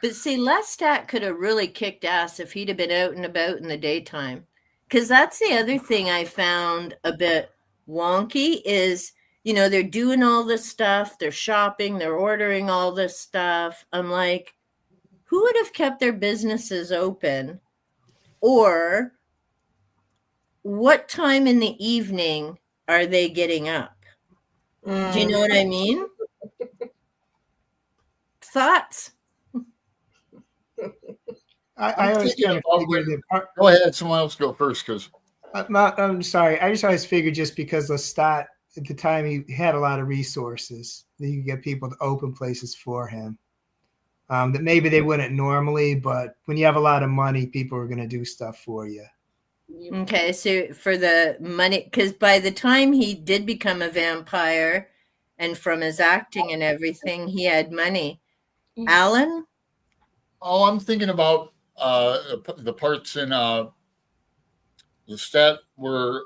But see, Lestat could have really kicked ass if he'd have been out and about in the daytime. Because that's the other thing I found a bit wonky is, they're doing all this stuff. They're shopping. They're ordering all this stuff. I'm like, who would have kept their businesses open? Or what time in the evening are they getting up? Do you know what I mean? Thoughts? I always kind of figured go ahead. Someone else go first, because I'm sorry. I just always figured just because Lestat at the time he had a lot of resources that you could get people to open places for him. That maybe they wouldn't normally, but when you have a lot of money, people are going to do stuff for you. Okay, so for the money, because by the time he did become a vampire, and from his acting and everything, he had money. Alan? Oh, I'm thinking about the parts in Lestat where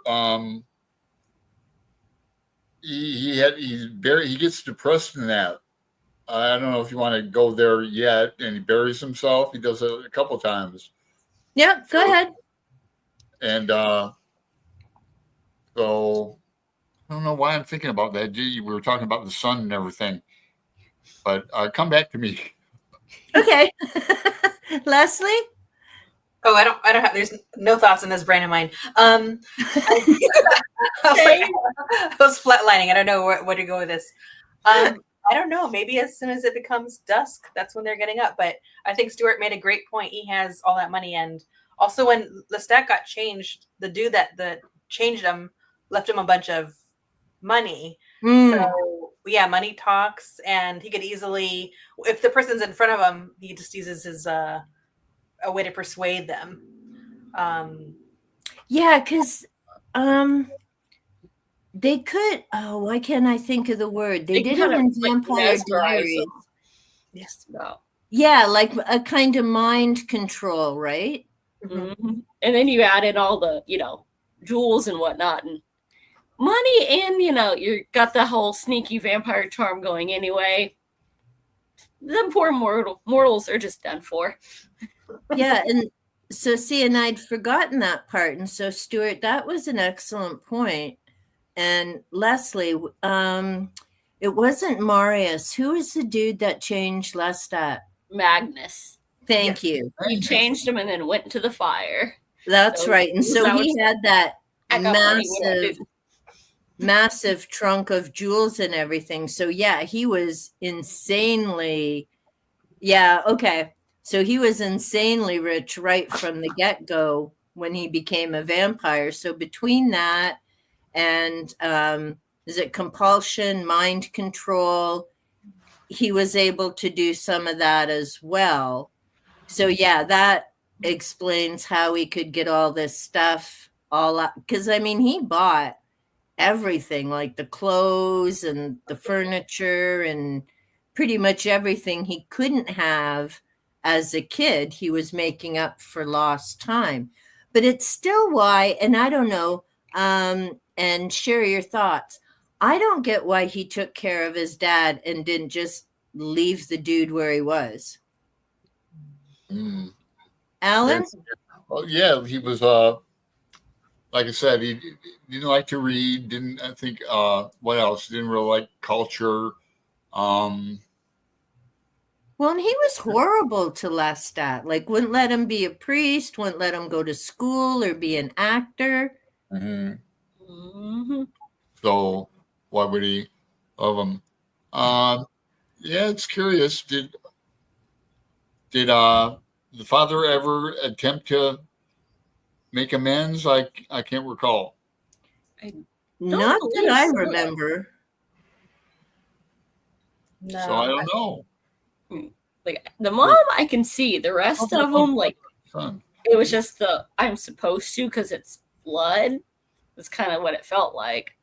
he gets depressed in that. I don't know if you want to go there yet, and he buries himself. He does it a couple times. Yeah, go ahead. And so I don't know why I'm thinking about that. Gee, we were talking about the sun and everything, but come back to me. Okay. Leslie? Oh, I don't have. There's no thoughts in this brain of mine. I was flatlining. I don't know where to go with this. I don't know. Maybe as soon as it becomes dusk, that's when they're getting up. But I think Stuart made a great point. He has all that money, and also when Lestat got changed, the dude that changed him left him a bunch of money. So yeah, money talks, and he could easily, if the person's in front of him, he just uses his a way to persuade them. Yeah, because they could. Oh, why can't I think of the word? They did it in Vampire Diaries. Yes, no. Yeah, like a kind of mind control, right? Mm-hmm. And then you add in all the, jewels and whatnot, and money, and you got the whole sneaky vampire charm going anyway. Them poor mortals are just done for. Yeah, and so see, and I'd forgotten that part, and so Stuart, that was an excellent point. And Leslie, it wasn't Marius. Who was the dude that changed Lestat? Magnus. Thank you. He changed him and then went into the fire. That's right. And so he had that massive trunk of jewels and everything. So yeah, he was insanely, okay. So he was insanely rich right from the get-go when he became a vampire. So between that and is it compulsion, mind control, he was able to do some of that as well. So yeah, that explains how he could get all this stuff all up, because I mean he bought everything, like the clothes and the furniture and pretty much everything he couldn't have as a kid. He was making up for lost time. But it's still why, and I don't know, and share your thoughts. I don't get why he took care of his dad and didn't just leave the dude where he was. Alan? Well, yeah, he was like I said, he didn't like to read, didn't I think what else? Didn't really like culture. Well, and he was horrible to Lestat. Like, wouldn't let him be a priest, wouldn't let him go to school or be an actor. So why would he love him? Yeah, it's curious. Did the father ever attempt to make amends? I can't recall. Not that I remember. No. So I don't know. Like the mom, I can see. The rest of them, like it was just the I'm supposed to because it's blood. That's kind of what it felt like.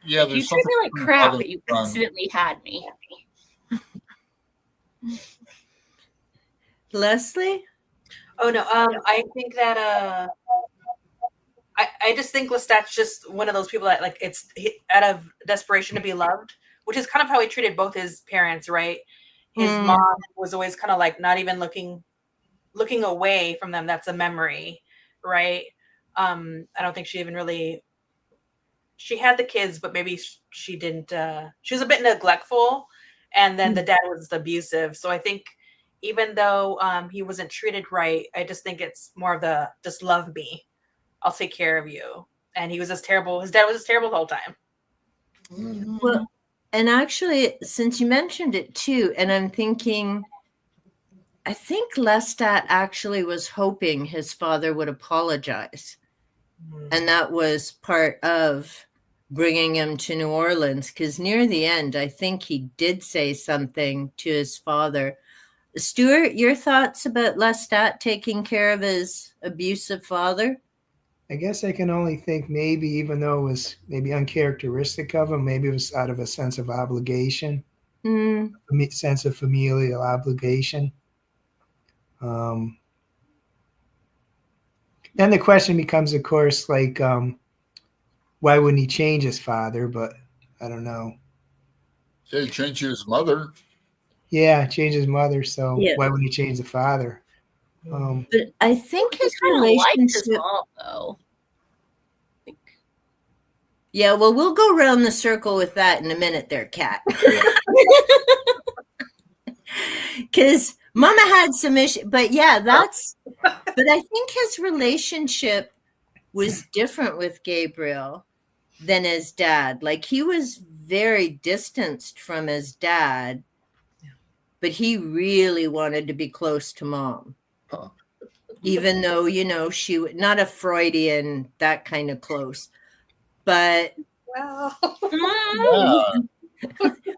Yeah, you treat me like crap, but you accidentally had me. Leslie? Oh no, I think that I just think Lestat's just one of those people that like it's out of desperation to be loved, which is kind of how he treated both his parents, right? His mom was always kind of like not even looking away from them. That's a memory, right? I don't think she even really. She had the kids, but maybe she didn't. She was a bit neglectful, and then the dad was abusive. So I think even though he wasn't treated right, I just think it's more of the just love me. I'll take care of you. And he was just terrible. His dad was just terrible the whole time. Well, and actually, since you mentioned it too, and I'm thinking, I think Lestat actually was hoping his father would apologize. And that was part of bringing him to New Orleans, because near the end, I think he did say something to his father. Stuart, your thoughts about Lestat taking care of his abusive father? I guess I can only think maybe, even though it was maybe uncharacteristic of him, maybe it was out of a sense of obligation, sense of familial obligation. Then the question becomes, of course, like, why wouldn't he change his father? But I don't know. Yeah, he changed his mother. Yeah, change his mother. So why wouldn't he change the father? But I think his relationship liked his mom, though. Yeah, well, we'll go around the circle with that in a minute there, Kat. Because Mama had some issues, but yeah, but I think his relationship was different with Gabriel than his dad. Like, he was very distanced from his dad, but he really wanted to be close to Mom. Huh. Even though, you know, she was not a Freudian, that kind of close, but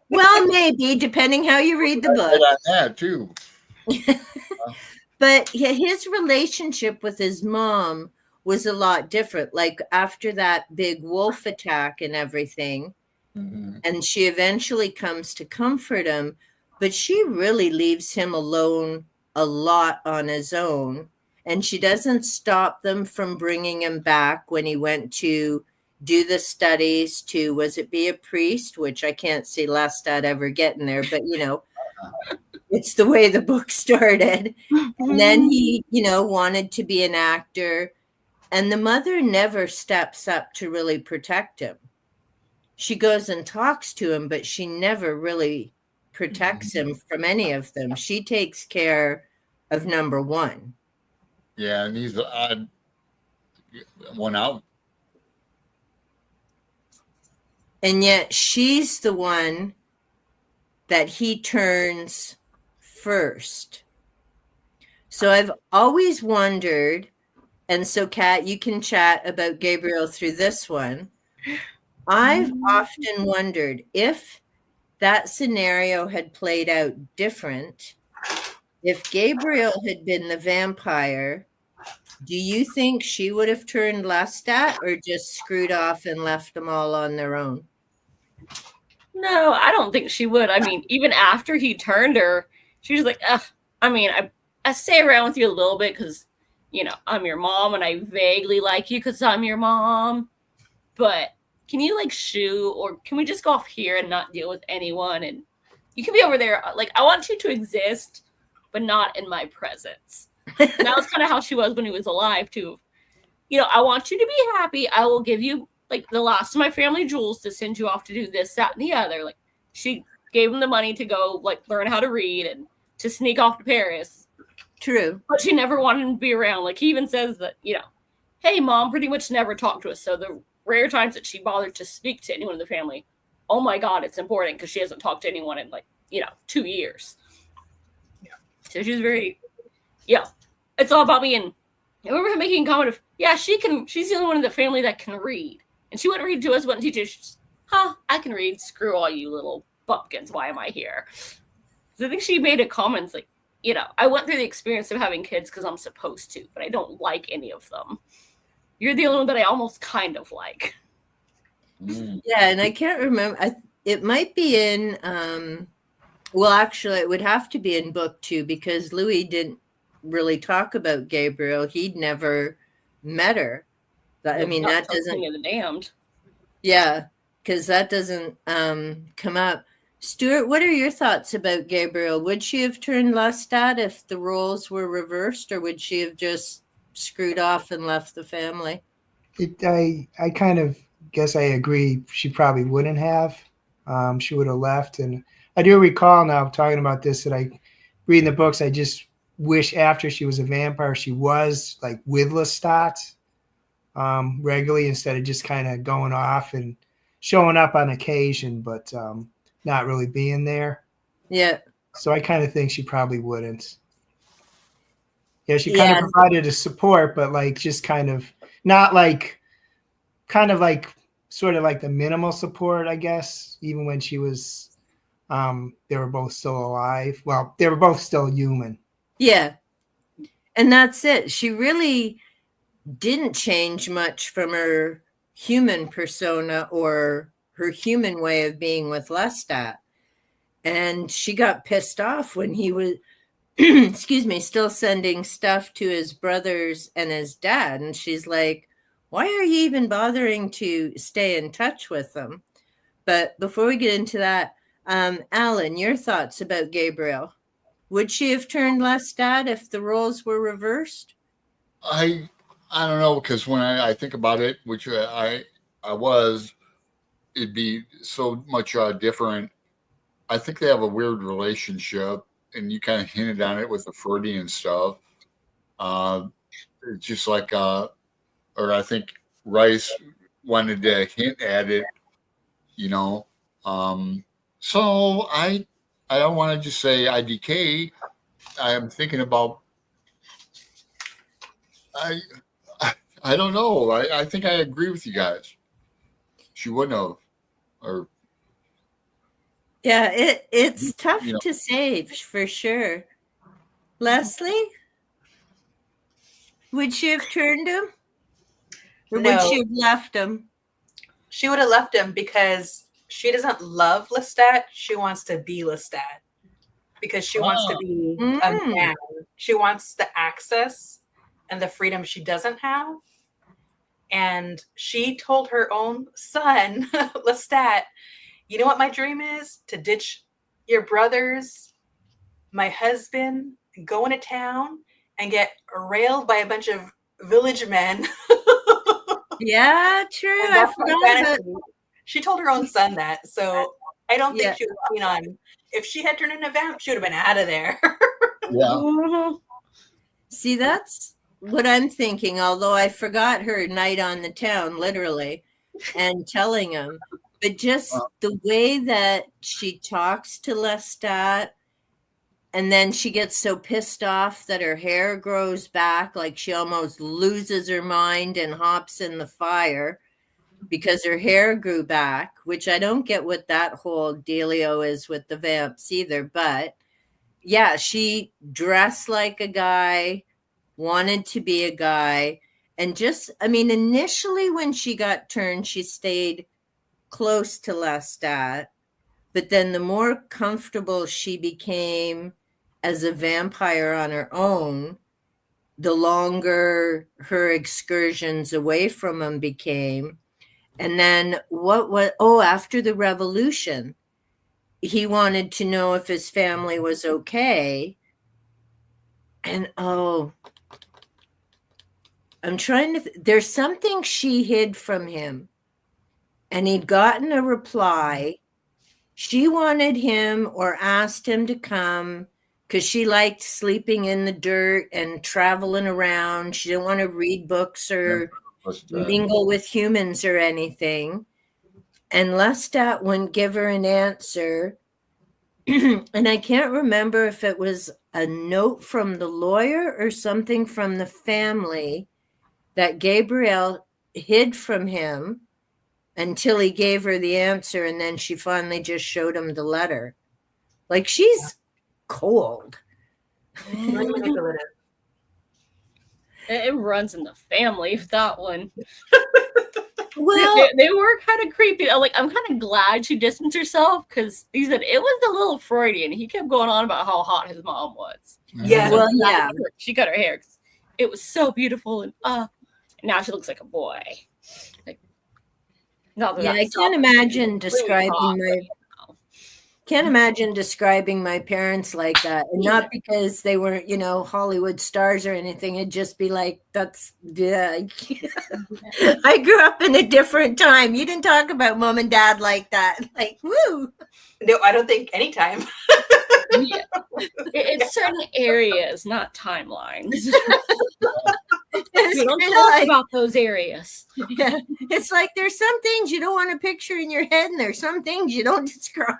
well, maybe, depending how you read the book. On that too. But his relationship with his mom was a lot different. Like, after that big wolf attack and everything, and she eventually comes to comfort him, but she really leaves him alone a lot on his own. And she doesn't stop them from bringing him back when he went to do the studies to, was it be a priest? Which I can't see Lestat ever getting there, but, you know, it's the way the book started. And then he, you know, wanted to be an actor. And the mother never steps up to really protect him. She goes and talks to him, but she never really protects him from any of them. She takes care of number one. Yeah, and he's one out. And yet she's the one that he turns first. So I've always wondered, and so Kat, you can chat about Gabriel through this one. I've often wondered if that scenario had played out different, if Gabriel had been the vampire, do you think she would have turned Lestat or just screwed off and left them all on their own? No, I don't think she would. I mean, even after he turned her, she was like, ugh. I mean, I stay around with you a little bit because, you know, I'm your mom and I vaguely like you because I'm your mom. But can you like shoo, or can we just go off here and not deal with anyone? And you can be over there. Like, I want you to exist, but not in my presence. And that was kind of how she was when he was alive too. You know, I want you to be happy. I will give you like the last of my family jewels to send you off to do this, that, and the other. Like, she gave him the money to go like learn how to read and to sneak off to Paris. True. But she never wanted him to be around. Like, he even says that, you know, hey, Mom pretty much never talked to us. So the rare times that she bothered to speak to anyone in the family, oh my God, it's important because she hasn't talked to anyone in like, you know, 2 years. Yeah. So she's very, yeah, it's all about me. And I remember her making a comment of, yeah, she's the only one in the family that can read. And she wouldn't read to us, wouldn't teach us. Just, I can read. Screw all you little bumpkins. Why am I here? So I think she made a comment like, you know, I went through the experience of having kids because I'm supposed to, but I don't like any of them. You're the only one that I almost kind of like. Yeah, and I can't remember. It might be in, well, actually, it would have to be in book 2 because Louis didn't really talk about Gabriel. He'd never met her. I mean, that doesn't. Of the Damned. Yeah, because that doesn't come up. Stuart, what are your thoughts about Gabriel? Would she have turned Lestat if the roles were reversed, or would she have just screwed off and left the family? I kind of guess I agree. She probably wouldn't have. She would have left. And I do recall now talking about this that I reading the books. I just wish after she was a vampire, she was like with Lestat regularly instead of just kind of going off and showing up on occasion, but not really being there. Yeah. So I kind of think she probably wouldn't. Yeah, she kind of provided a support, but like just kind of not like sort of like the minimal support, I guess, even when she was they were both still alive. Well, they were both still human. Yeah. And that's it. She really didn't change much from her human persona or her human way of being with Lestat. And she got pissed off when he was, excuse me, still sending stuff to his brothers and his dad. And she's like, why are you even bothering to stay in touch with them? But before we get into that, Alan, your thoughts about Gabriel? Would she have turned Lestat if the roles were reversed? I don't know, because when I think about it, which I was, it'd be so much different. I think they have a weird relationship, and you kind of hinted on it with the Freudian stuff. It's just like, or I think Rice wanted to hint at it, you know. So I don't want to just say IDK. I am thinking about. I don't know. I think I agree with you guys. She wouldn't have, or yeah, it's tough to say for sure. Leslie, would she have turned him, or would she have left him? She would have left him because she doesn't love Lestat. She wants to be Lestat because she wants to be a man. She wants the access and the freedom she doesn't have. And she told her own son, Lestat, you know what my dream is? To ditch your brothers, my husband, go into town and get railed by a bunch of village men. Yeah, true. I forgot about... She told her own son that. So I don't think she was keen on. If she had turned into a vamp, she would have been out of there. Yeah. See, that's what I'm thinking, although I forgot her night on the town, literally, and telling him. But just the way that she talks to Lestat, and then she gets so pissed off that her hair grows back, like she almost loses her mind and hops in the fire because her hair grew back, which I don't get what that whole dealio is with the vamps either. But yeah, she dressed like a guy, wanted to be a guy, and just, I mean, initially when she got turned, she stayed close to Lestat, but then the more comfortable she became as a vampire on her own, the longer her excursions away from him became. And then after the revolution, he wanted to know if his family was okay. And I'm trying to, there's something she hid from him. And he'd gotten a reply. She wanted him or asked him to come because she liked sleeping in the dirt and traveling around. She didn't want to read books or mingle with humans or anything. And Lestat wouldn't give her an answer. And I can't remember if it was a note from the lawyer or something from the family that Gabriel hid from him until he gave her the answer, and then she finally just showed him the letter. Like, she's cold. It runs in the family, that one. Well, they were kind of creepy. Like, I'm kind of glad she distanced herself because he said it was a little Freudian. He kept going on about how hot his mom was. Yeah, well, yeah. She cut her hair. It was so beautiful, and now she looks like a boy. Like, I can't imagine describing my parents like that, and not because they weren't, Hollywood stars or anything. It'd just be like, I grew up in a different time. You didn't talk about mom and dad like that. Like, woo. No, I don't think anytime. Yeah. It's certain areas, not timelines. You don't talk about those areas. Yeah. It's like there's some things you don't want to picture in your head, and there's some things you don't describe.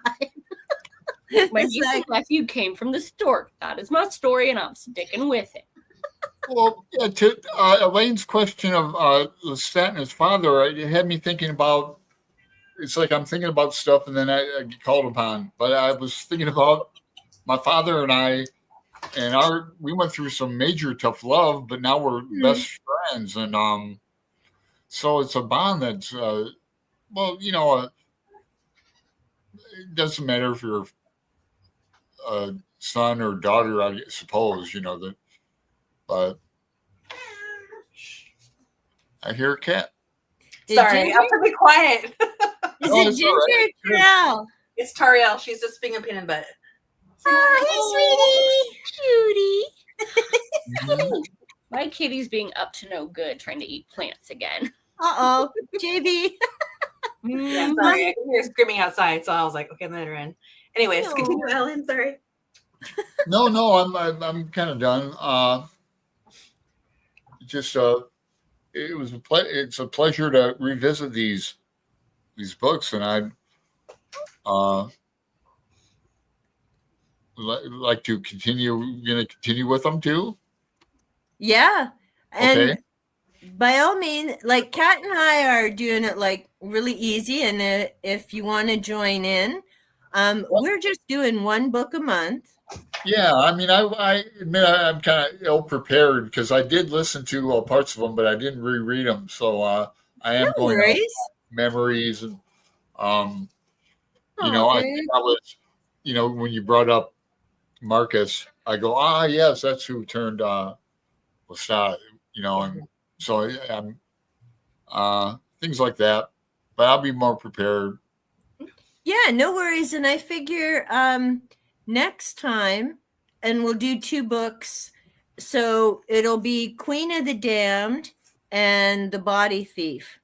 My niece and nephew came from the stork. That is my story, and I'm sticking with it. Well, yeah, to Elaine's question of Lestat and his father, it had me thinking about. It's like I'm thinking about stuff, and then I get called upon. But I was thinking about my father and I, and we went through some major tough love, but now we're best friends, and so it's a bond that's well, it doesn't matter if you're a son or daughter, I suppose, that, but I hear a cat. Sorry, I'll have to be quiet. Is it Ginger or Tariel? It's Tariel. She's just being a peanut butter. Oh, hey, Cutie. My kitty's being up to no good, trying to eat plants again. Uh-oh, JB. Yeah, sorry, I can hear screaming outside, so I was like, okay, let her in. Anyways, continue, Ellen. Sorry. No, I'm kind of done. Just it's a pleasure to revisit these books, and I'd like to continue. Going to continue with them too. Yeah, and okay. By all means, like Kat and I are doing it like really easy, and if you want to join in, we're just doing one book a month. Yeah, I mean, I admit I'm kind of ill prepared because I did listen to parts of them, but I didn't reread them. So I am going off memories, and I think I was, when you brought up Marcus, I go, yes, that's who turned Lestat, and so I'm things like that. But I'll be more prepared. Yeah, no worries. And I figure next time, and we'll do 2 books. So it'll be Queen of the Damned and The Body Thief.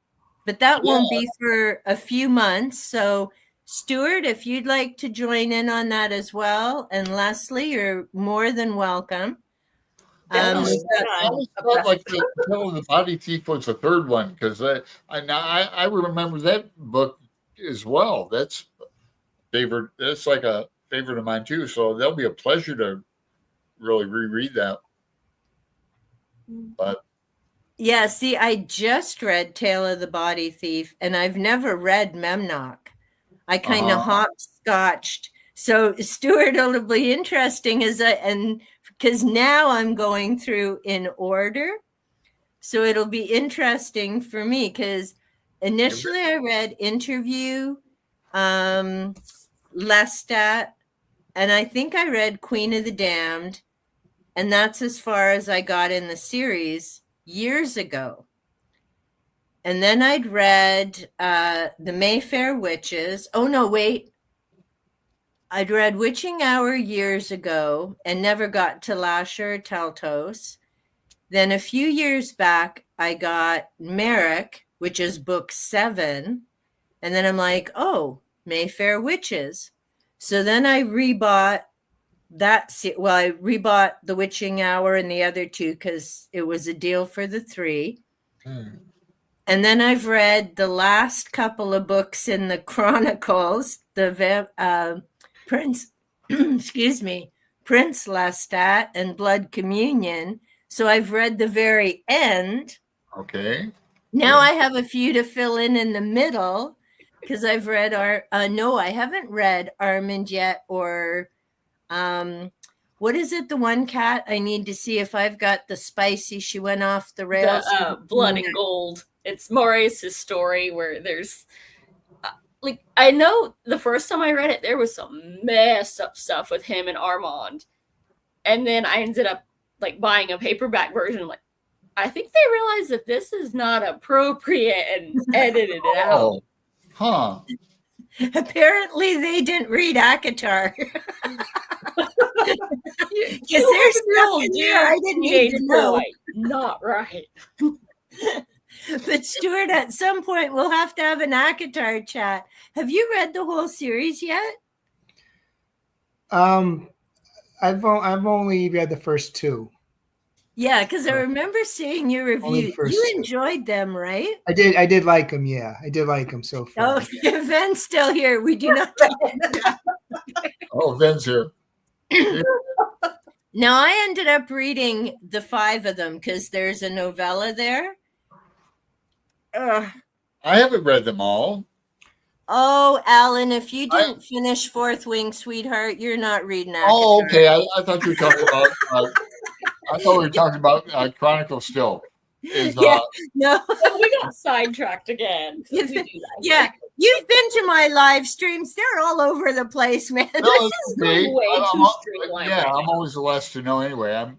But that won't be for a few months. So Stuart, if you'd like to join in on that as well, and Leslie, you're more than welcome. I always felt like the Body Thief was the third one because I remember that book as well. That's favorite. That's like a favorite of mine too. So that'll be a pleasure to really reread that. But yeah, see, I just read Tale of the Body Thief, and I've never read Memnoch. I kind of hopscotched. So Stuart, it'll be interesting and because now I'm going through in order. So it'll be interesting for me because initially I read Interview, Lestat, and I think I read Queen of the Damned. And that's as far as I got in the series years ago. And then I'd read The Mayfair Witches. Oh, no, wait. I'd read Witching Hour years ago and never got to Lasher Taltos. Then a few years back, I got Merrick, which is book 7. And then I'm like, oh, Mayfair Witches. So then I rebought I rebought The Witching Hour and the other 2 because it was a deal for the 3. And then I've read the last couple of books in the Chronicles, the Prince, excuse me, Prince Lestat and Blood Communion. So I've read the very end. Okay. Now I have a few to fill in the middle because I've read no, I haven't read Armand yet, or what is it? The one cat I need to see if I've got the spicy. She went off the rails. Blood and Gold. It's Maurice's story where there's I know the first time I read it, there was some messed up stuff with him and Armand. And then I ended up buying a paperback version. I think they realized that this is not appropriate and edited it out. Huh. Apparently they didn't read ACOTAR. Because there's stuff in there I didn't need to know. Not right. But Stuart, at some point we'll have to have an ACOTAR chat. Have you read the whole series yet? I've only read the first 2. Yeah, because I remember seeing your review. You enjoyed them, right? I did like them. Yeah, I did like them so far. Oh, Ven's still here. We do not. Oh, Ven's here. Now, I ended up reading the 5 of them because there's a novella there. I haven't read them all. Oh, Alan, if you didn't finish Fourth Wing, Sweetheart, you're not reading that. Oh, okay. I thought you were talking about. I thought we were talking about Chronicles still. No, we got sidetracked again. Yeah, you've been to my live streams. They're all over the place, man. No, it's okay. I'm always the last to know anyway.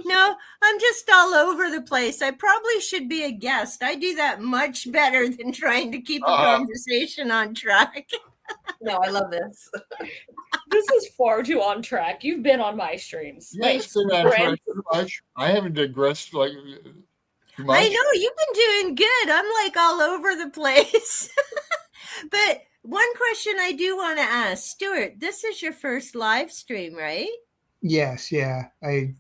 No, I'm just all over the place. I probably should be a guest. I do that much better than trying to keep a conversation on track. No, I love this. This is far too on track. You've been on my streams. Yes, I haven't digressed like too much. I know you've been doing good. I'm like all over the place. But one question I do want to ask, Stuart, this is your first live stream, right? Yes, yeah. I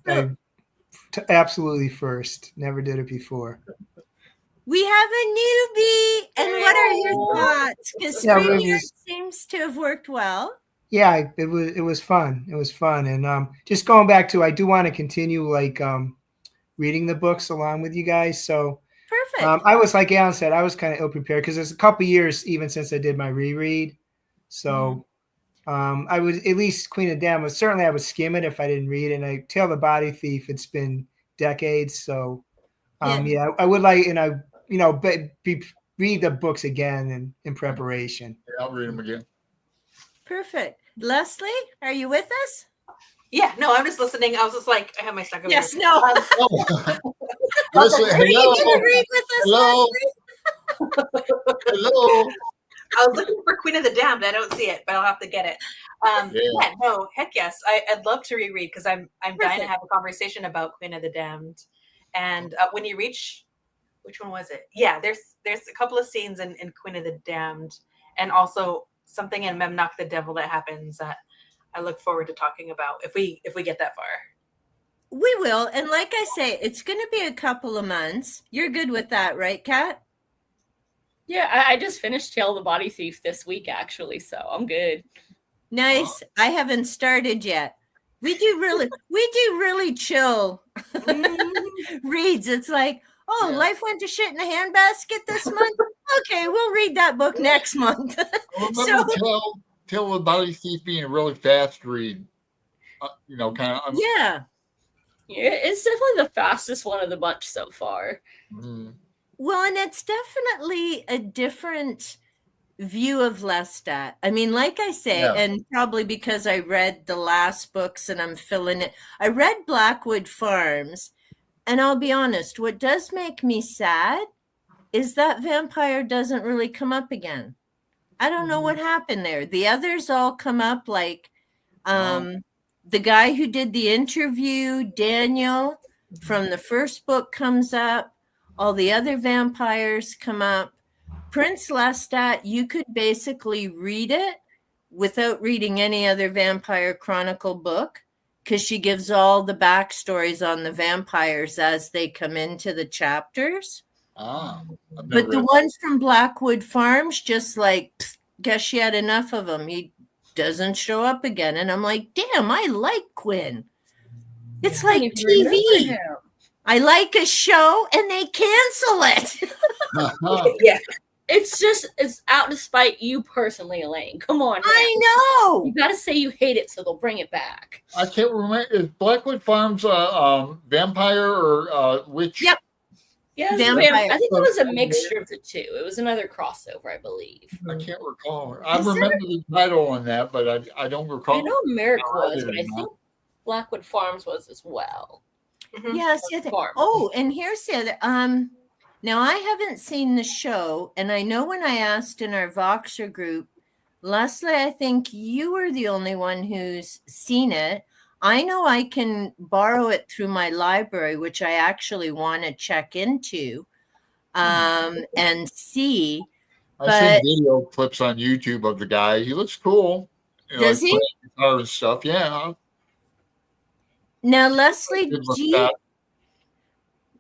absolutely first. Never did it before. We have a newbie, and what are your thoughts? Because StreamYard seems to have worked well. Yeah, it was fun. It was fun, and just going back to, I do want to continue like reading the books along with you guys. So perfect. I was, like Alan said, I was kind of ill prepared because there's a couple years even since I did my reread. So I was at least Queen of Dam. Certainly I would skim it if I didn't read it. And Tale of the Body Thief, it's been decades. So I would like, read the books again in preparation. Yeah, I'll read them again. Perfect. Leslie, are you with us? Yeah, no, I'm just listening. I was just like, I have my stuff over Yes, here. no. Listen, Are you going to read with us, hello. Leslie? Hello. I was looking for Queen of the Damned. I don't see it, but I'll have to get it. Yeah, no, heck yes. I'd love to reread because I'm dying to have a conversation about Queen of the Damned. And when you reach, which one was it? Yeah, there's a couple of scenes in Queen of the Damned, and also something in Memnoch the Devil that happens that I look forward to talking about if we get that far. We will. And like I say, it's going to be a couple of months. You're good with that, right, Kat? Yeah, I just finished Tale of the Body Thief this week, actually, so I'm good. Nice. I haven't started yet. We do really chill reads. It's like, life went to shit in a handbasket this month. Okay, we'll read that book next month. I remember Tale of the Body Thief being a really fast read. Kind of. Yeah. It's definitely the fastest one of the bunch so far. Mm-hmm. Well, and it's definitely a different view of Lestat. I mean, like I say, and probably because I read the last books and I'm filling it. I read Blackwood Farms, and I'll be honest, what does make me sad is that vampire doesn't really come up again. I don't know what happened there. The others all come up, like the guy who did the interview, Daniel, from the first book comes up. All the other vampires come up. Prince Lestat, you could basically read it without reading any other Vampire Chronicle book because she gives all the backstories on the vampires as they come into the chapters. But the ones from Blackwood Farms, just like, guess she had enough of them. He doesn't show up again. And I'm like, damn, I like Quinn. It's like TV. I like a show and they cancel it. Yeah. It's out to spite you personally, Elaine. Come on. I know. You got to say you hate it so they'll bring it back. I can't remember. Is Blackwood Farms vampire or witch? Yep. Yeah, I think it was a mixture of the two. It was another crossover, I believe. I can't recall. I remember the title on that, but I don't recall. I know Merrick was, but I think Blackwood Farms was as well. Mm-hmm. Yes. And here's the other. Now I haven't seen the show, and I know when I asked in our Voxer group, Leslie, I think you were the only one who's seen it. I know I can borrow it through my library, which I actually want to check into and see. I've seen video clips on YouTube of the guy. He looks cool. Does he? Guitar and stuff. Yeah. Now, Leslie,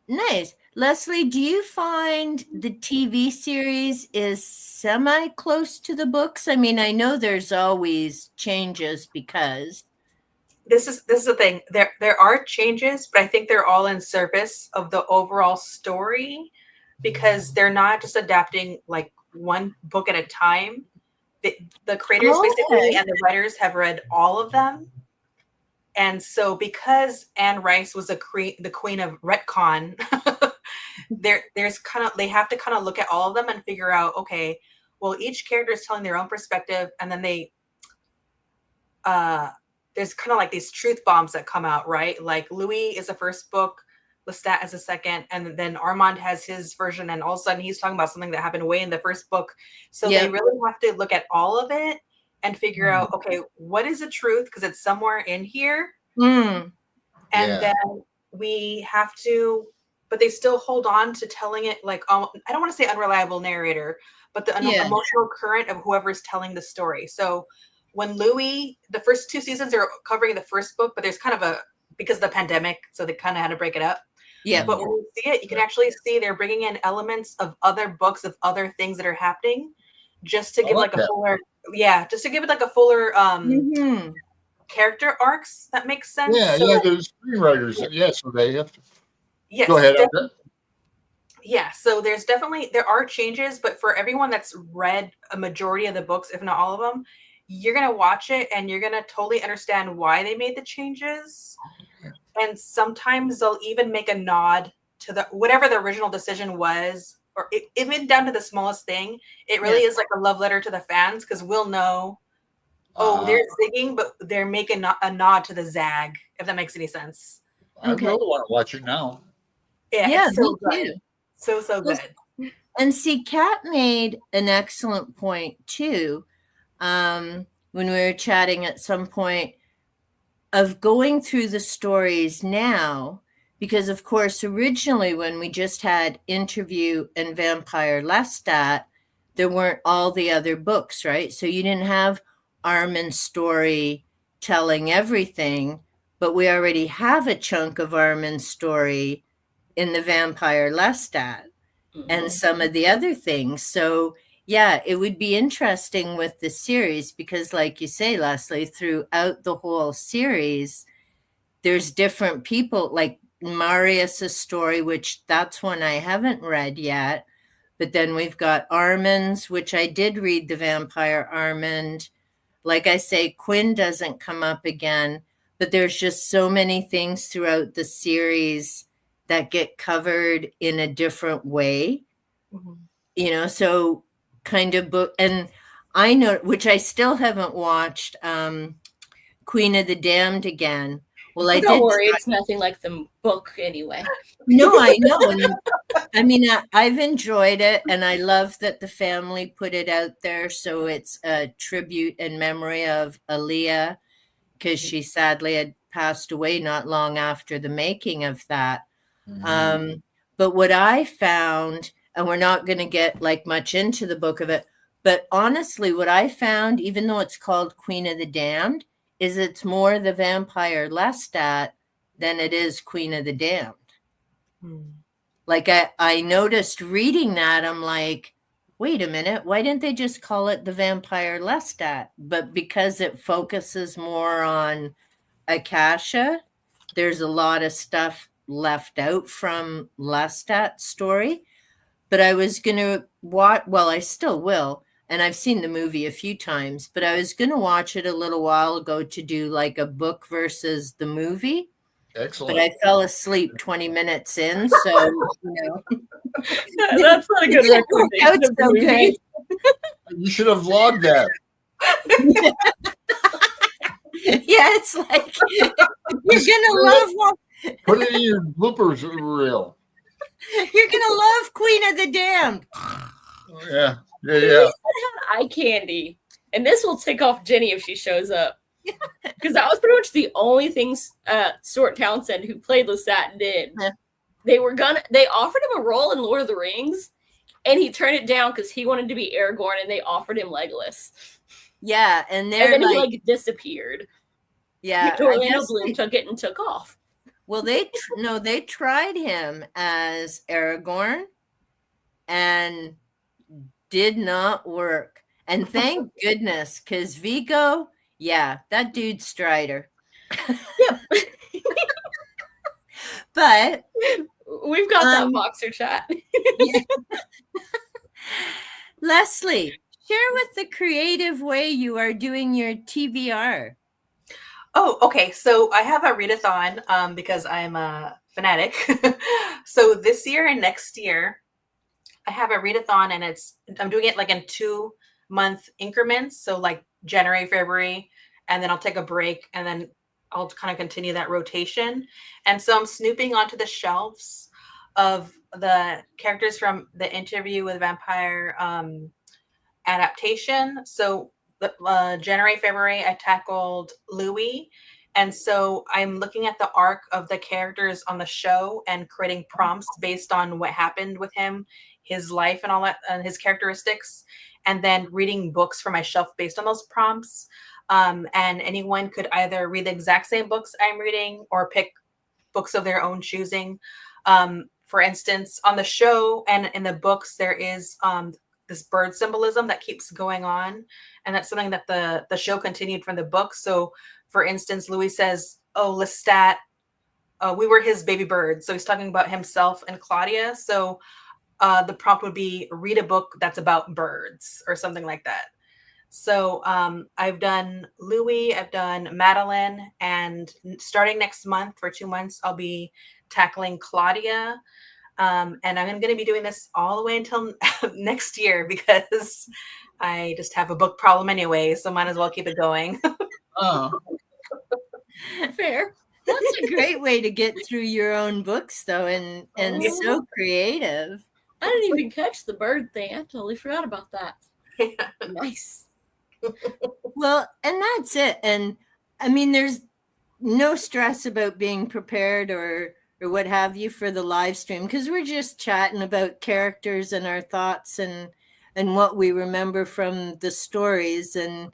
nice. Leslie, do you find the TV series is semi-close to the books? I mean, I know there's always changes because... this is the thing. There are changes, but I think they're all in service of the overall story because they're not just adapting like one book at a time. The creators basically and the writers have read all of them. And so because Anne Rice was the queen of retcon, there's kind of, they have to kind of look at all of them and figure out, okay, well, each character is telling their own perspective, and then there's kind of like these truth bombs that come out, right? Like Louis is the first book, Lestat is the second, and then Armand has his version, and all of a sudden he's talking about something that happened way in the first book. So they really have to look at all of it and figure out, okay, what is the truth? Because it's somewhere in here. And then we have to, but they still hold on to telling it like, I don't want to say unreliable narrator, but the emotional current of whoever's telling the story. So when Louis, the first 2 seasons are covering the first book, but there's kind of because of the pandemic, so they kind of had to break it up. Yeah. But when you see it, you can actually see they're bringing in elements of other books, of other things that are happening, just to give like a fuller, just to give it like a fuller character arcs. That makes sense. Yeah, so, the screenwriters. So they have to. Yes. Go ahead. Yeah, so there are changes, but for everyone that's read a majority of the books, if not all of them, you're going to watch it and you're going to totally understand why they made the changes. And sometimes they'll even make a nod to whatever the original decision was, or even down to the smallest thing. It really is like a love letter to the fans, because we'll know, they're zigging, but they're making a nod to the zag, if that makes any sense. I really want to watch it now. Yeah, it's so good. So good. And see, Kat made an excellent point too, when we were chatting at some point, of going through the stories now, because of course originally when we just had Interview and Vampire Lestat, there weren't all the other books, right? So you didn't have Armin's story telling everything, but we already have a chunk of Armin's story in the Vampire Lestat and some of the other things. So yeah, it would be interesting with the series because, like you say, Leslie, throughout the whole series, there's different people, like Marius's story, which that's one I haven't read yet. But then we've got Armand's, which I did read the Vampire Armand. Like I say, Quinn doesn't come up again, but there's just so many things throughout the series that get covered in a different way. You know, so kind of book, and I know, which I still haven't watched, Queen of the Damned again. Well, I don't worry, it's nothing like the book anyway. No, I know. And, I mean, I've enjoyed it, and I love that the family put it out there. So it's a tribute in memory of Aaliyah, because she sadly had passed away not long after the making of that. But what I found, and we're not going to get like much into the book of it, but honestly, what I found, even though it's called Queen of the Damned, is it's more the Vampire Lestat than it is Queen of the Damned. Like I noticed reading that, I'm like, wait a minute, why didn't they just call it the Vampire Lestat? But because it focuses more on Akasha, there's a lot of stuff left out from Lestat's story. But I was going to watch, well, I still will, and I've seen the movie a few times, but I was going to watch it a little while ago to do like a book versus the movie. Excellent. But I fell asleep 20 minutes in, so, you know. That's not a good recommendation of the movie. You should have logged that. Yeah, it's like, you're going to love... Put it in your bloopers reel. You're going to love Queen of the Damned. Yeah. Eye candy. And this will tick off Jenny if she shows up. Because that was pretty much the only thing Stuart Townsend, who played Lestat, did. Yeah. They offered him a role in Lord of the Rings, and he turned it down because he wanted to be Aragorn, and they offered him Legolas. Yeah, and then he like disappeared. Yeah, Orlando Bloom took it and took off. Well, they tried him as Aragorn, and did not work. And thank goodness, because Vigo, yeah, that dude's Strider. Yep. But we've got that boxer chat. Yeah. Leslie, share with the creative way you are doing your TBR. Oh, okay. So I have a readathon because I'm a fanatic. So this year and next year, I have a readathon, and I'm doing it like in 2-month increments. So like January, February, and then I'll take a break, and then I'll kind of continue that rotation. And so I'm snooping onto the shelves of the characters from the Interview with Vampire adaptation. So January, February, I tackled Louis. And so I'm looking at the arc of the characters on the show and creating prompts based on what happened with him, his life and all that, and his characteristics, and then reading books from my shelf based on those prompts. And anyone could either read the exact same books I'm reading or pick books of their own choosing. For instance, on the show and in the books, there is this bird symbolism that keeps going on. And that's something that the show continued from the book. So for instance, Louis says, oh, Lestat, we were his baby bird. So he's talking about himself and Claudia. So the prompt would be read a book that's about birds or something like that. So I've done Louis, I've done Madeline, and starting next month for 2 months, I'll be tackling Claudia. And I'm going to be doing this all the way until next year because I just have a book problem anyway, so might as well keep it going. Fair. That's a great way to get through your own books, though, and so creative. I didn't even catch the bird thing. I totally forgot about that. Yeah. Nice. Well, and that's it. And I mean, there's no stress about being prepared or what have you for the live stream, because we're just chatting about characters and our thoughts and what we remember from the stories. And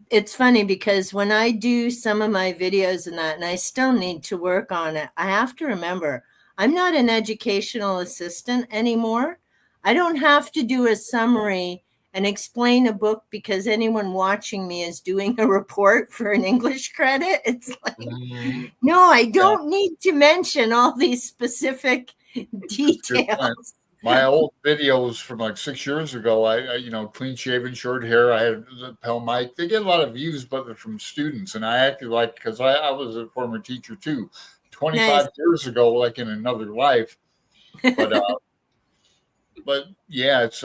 it's funny because when I do some of my videos and that, and I still need to work on it, I have to remember I'm not an educational assistant anymore. I don't have to do a summary and explain a book because anyone watching me is doing a report for an English credit. It's like, no, I don't need to mention all these specific details. My old videos from like 6 years ago, I clean shaven, short hair. I had the lapel mic. They get a lot of views, but they're from students. And I acted like, because I was a former teacher too, 25 years ago, like in another life. But yeah, it's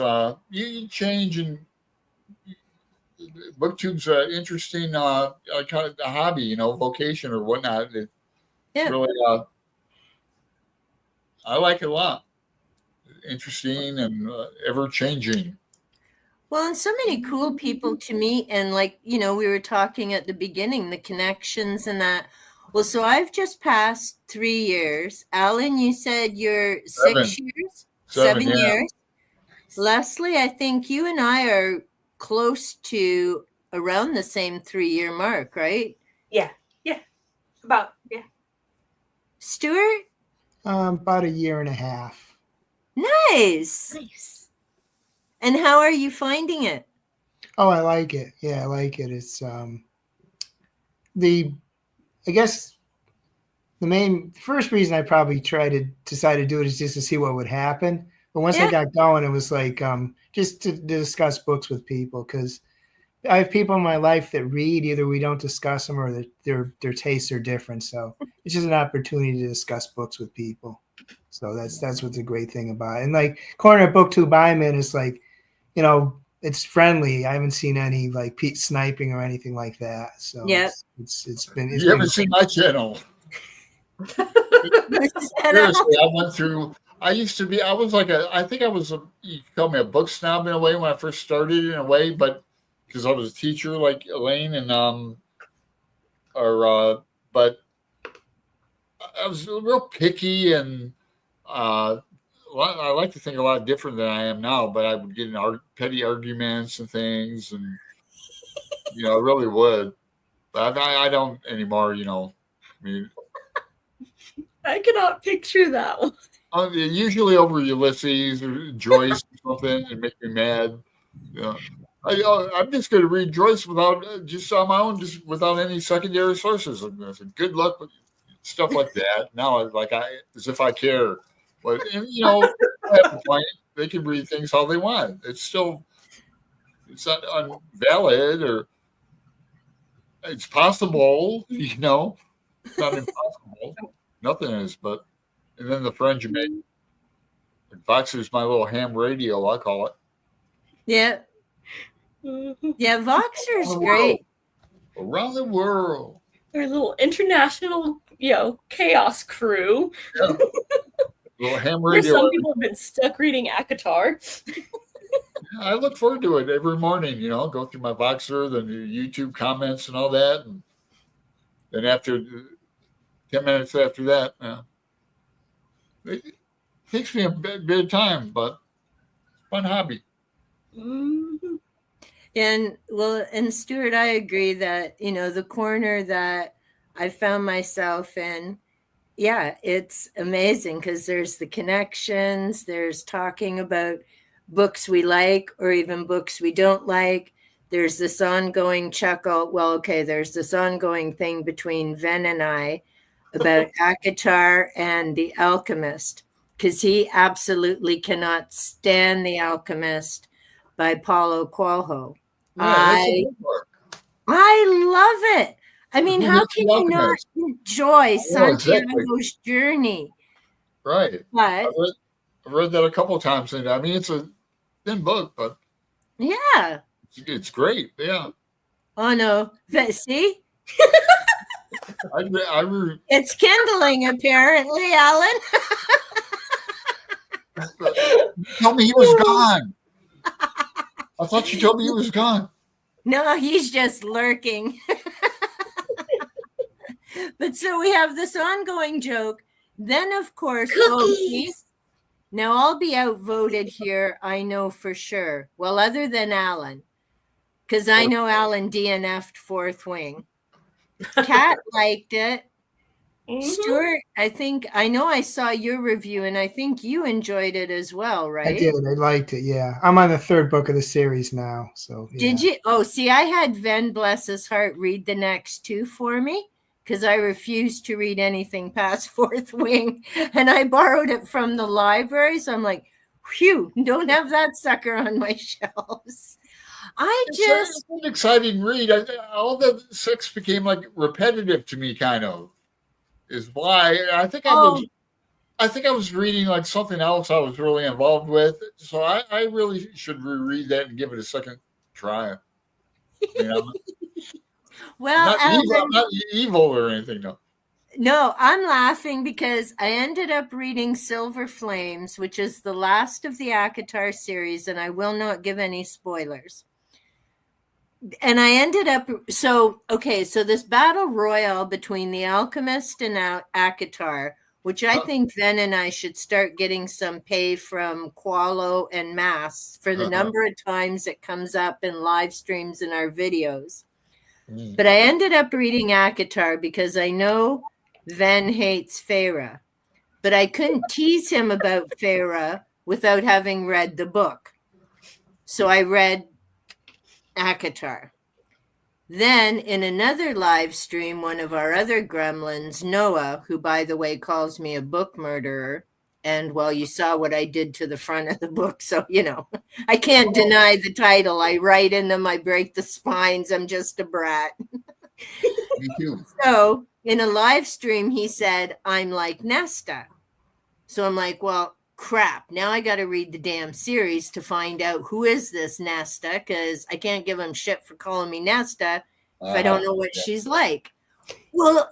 you change, and booktube's interesting kind of a hobby, vocation or whatnot. It's really I like it a lot. Interesting and ever changing. Well, and so many cool people to meet, and like we were talking at the beginning, the connections and that. Well, so I've just passed 3 years. Alan, you said you're 6 years, 7 years. Leslie, I think you and I are close to around the same 3-year mark, right? Yeah. About. Stuart? About 1.5 years. Nice. And how are you finding it? Oh, I like it. Yeah, I like it. It's I guess the first reason I probably decide to do it is just to see what would happen. But once I got going, it was like just to discuss books with people, because I have people in my life that read. Either we don't discuss them or their tastes are different. So it's just an opportunity to discuss books with people. So that's what's a great thing about it. And like Corner BookTube I'm in is like, it's friendly. I haven't seen any like sniping or anything like that. So it's been. You haven't seen my channel. Seriously, I went through. I was like I think I was you could call me a book snob in a way when I first started, in a way, but because I was a teacher like Elaine, and but I was real picky, and I like to think a lot different than I am now, but I would get in petty arguments and things, and I really would, but I don't anymore. I mean, I cannot picture that one. Usually over Ulysses or Joyce or something, and make me mad. I'm just going to read Joyce without just on my own, just without any secondary sources. And I said, good luck with stuff like that. Now, as if I care. But you know, at the point, they can read things how they want. It's not invalid or it's possible. You know, it's not impossible. Nothing is. But and then the friends you make. Voxer's my little ham radio, I call it. Yeah. Yeah, Voxer's great. Around the world. Our little international, chaos crew. Yeah. Little ham radio. Some people have been stuck reading ACOTAR. I look forward to it every morning, go through my Voxer, the YouTube comments and all that. And then after 10 minutes after that, it takes me a bit of time, but fun hobby. Mm-hmm. And Stuart, I agree that, the corner that I found myself in, yeah, it's amazing because there's the connections, there's talking about books we like or even books we don't like. There's this ongoing chuckle. Well, okay, there's this ongoing thing between Ven and I about ACOTAR and The Alchemist, because he absolutely cannot stand The Alchemist by Paulo Coelho. Yeah, I love it. I mean, how can you not enjoy Santiago's journey? Right. But I've read that a couple of times, and I mean, it's a thin book, but yeah, it's great. Yeah. Oh no! See, it's kindling apparently, Alan. Tell me he was gone. I thought you told me he was gone. No, he's just lurking. But so we have this ongoing joke. Then, of course, now I'll be outvoted here. I know for sure. Well, other than Alan, because I know Alan DNF'd Fourth Wing. Kat liked it. Mm-hmm. Stuart, I know I saw your review, and I think you enjoyed it as well, right? I did. I liked it. Yeah, I'm on the third book of the series now. So yeah. Did you? Oh, see, I had Ven, bless his heart, read the next two for me because I refused to read anything past Fourth Wing, and I borrowed it from the library. So I'm like, phew, don't have that sucker on my shelves. It's an exciting read. All the six became like repetitive to me, kind of. Is why I think I was reading like something else I was really involved with. So I really should reread that and give it a second try. Well, I'm not evil or anything, though. No, I'm laughing because I ended up reading Silver Flames, which is the last of the ACOTAR series, and I will not give any spoilers. And I ended up, so this battle royal between The Alchemist and ACOTAR, which I think Ven and I should start getting some pay from Qualo and Mass for the number of times it comes up in live streams in our videos. But I ended up reading ACOTAR because I know Ven hates Feyre, but I couldn't tease him about Feyre without having read the book. So I read ACOTAR. Then in another live stream, one of our other gremlins, Noah, who by the way calls me a book murderer, and well, you saw what I did to the front of the book, so I can't deny the title. I write in them, I break the spines, I'm just a brat. Me too. So in a live stream, he said, I'm like Nesta. So I'm like, well, crap, now I got to read the damn series to find out who is this Nesta, because I can't give him shit for calling me Nesta if I don't know what she's like. Well,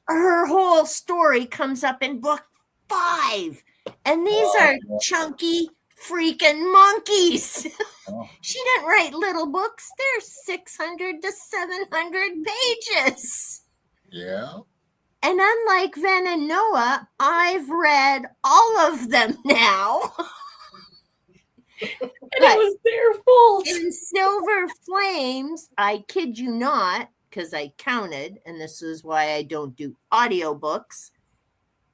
her whole story comes up in book 5, and these are chunky freaking monkeys. She didn't write little books. They're 600 to 700 pages. Yeah. And unlike Ven and Noah, I've read all of them now. And it was their fault. In Silver Flames, I kid you not, because I counted, and this is why I don't do audiobooks,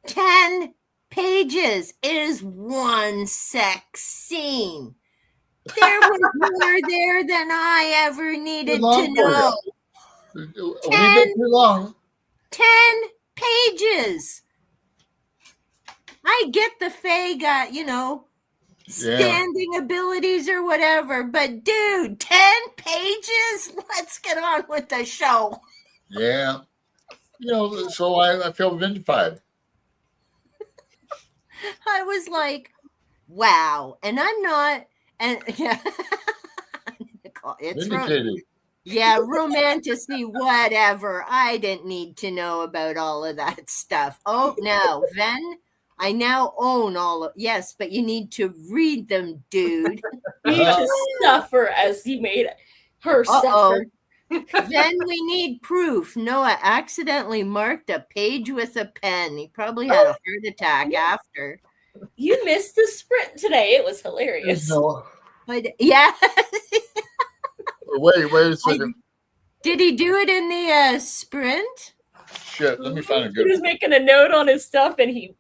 10 pages. It is one sex scene. There was more there than I ever needed long to for know. We've been too long. 10 pages. I get the Fae got, standing abilities or whatever, but dude, 10 pages? Let's get on with the show. Yeah. So I feel vindified. I was like, wow. And I'm not, and yeah, it's Vindicated. romantically, whatever. I didn't need to know about all of that stuff. Oh, now, Ven, I now own all of, yes, but you need to read them, dude. You need to suffer as he made her suffer. Then we need proof. Noah accidentally marked a page with a pen. He probably had a heart attack after. You missed the sprint today. It was hilarious. But yeah. Wait a second. Did he do it in the sprint? Shit, let me find a good He was making a note on his stuff and he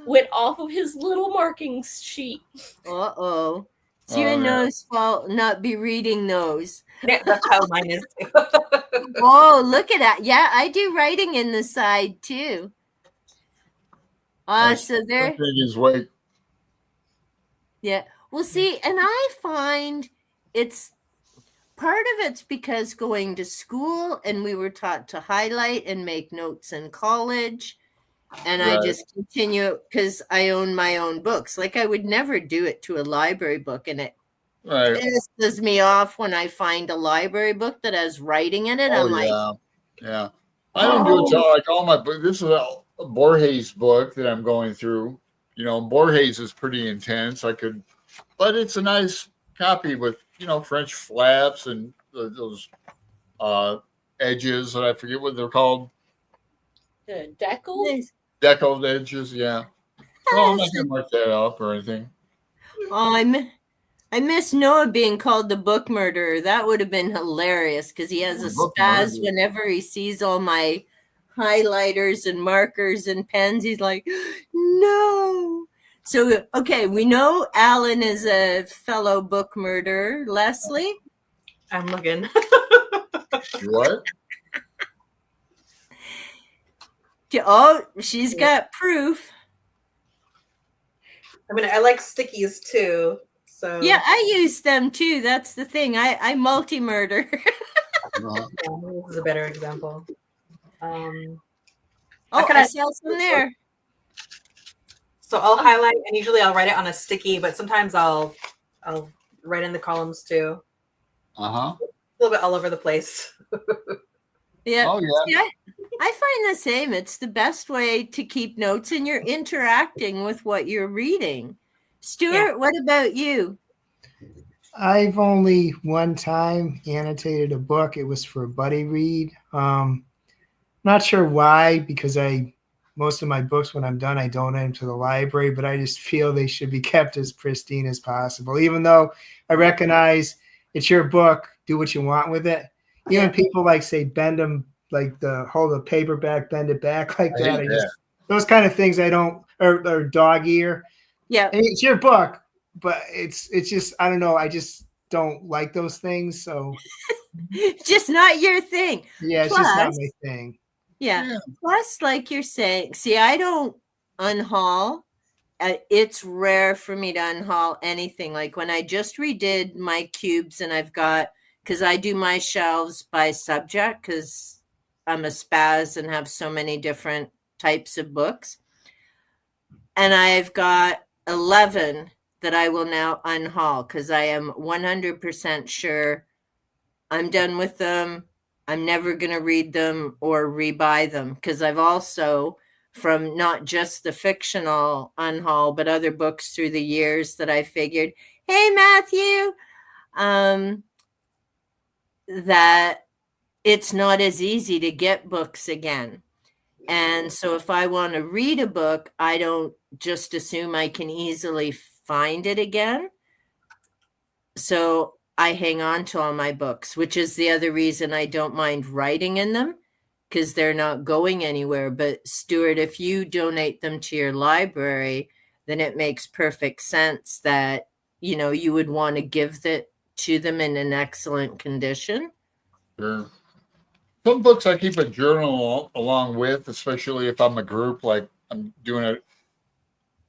went off of his little marking sheet. Uh-oh. It's you and Noah's fault not be reading those. Yeah, that's how mine is too. Oh, look at that. Yeah, I do writing in the side too. So there. Yeah. Well, see, and I find it's part of it's because going to school and we were taught to highlight and make notes in college. And I just continue because I own my own books. Like I would never do it to a library book, and it pisses me off when I find a library book that has writing in it. I'm like, yeah. I don't do it to like all my books. This is a Borges book that I'm going through. Borges is pretty intense. But it's a nice copy with French flaps and those edges that I forget what they're called. The decals? Deckled edges, yeah. So I'm not gonna mark that up or anything. I miss Noah being called the book murderer. That would have been hilarious because he has a spaz whenever he sees all my highlighters and markers and pens. He's like, no. So, okay, we know Alan is a fellow book murderer. Leslie? I'm looking. What? Oh, she's got proof. I mean, I like stickies too. So yeah, I use them too. That's the thing. I multi-murder. Yeah, this is a better example. I saw some there. So I'll highlight, and usually I'll write it on a sticky, but sometimes I'll write in the columns too. A little bit all over the place. Yeah. Oh, yeah. See, I find the same. It's the best way to keep notes, and you're interacting with what you're reading. Stuart, what about you? I've only one time annotated a book. It was for a buddy read. Not sure why, because most of my books, when I'm done, I donate them to the library, but I just feel they should be kept as pristine as possible. Even though I recognize it's your book, do what you want with it. Even people say bend them, hold the paperback, bend it back like that. Those kind of things I don't, or dog ear. Yeah. And it's your book, but it's just, I don't know. I just don't like those things. So just not your thing. Yeah. It's just not my thing. Yeah. Plus, like you're saying, see, I don't unhaul. It's rare for me to unhaul anything. Like when I just redid my cubes, and because I do my shelves by subject, because I'm a spaz and have so many different types of books. And I've got 11 that I will now unhaul because I am 100% sure I'm done with them. I'm never going to read them or rebuy them, because I've also, from not just the fictional unhaul, but other books through the years that I figured, hey, Matthew, that it's not as easy to get books again. And so if I want to read a book, I don't just assume I can easily find it again. So I hang on to all my books, which is the other reason I don't mind writing in them, because they're not going anywhere. But Stuart, if you donate them to your library, then it makes perfect sense that you would want to give it to them in an excellent condition. Sure. Some books I keep a journal along with, especially if I'm a group, like I'm doing a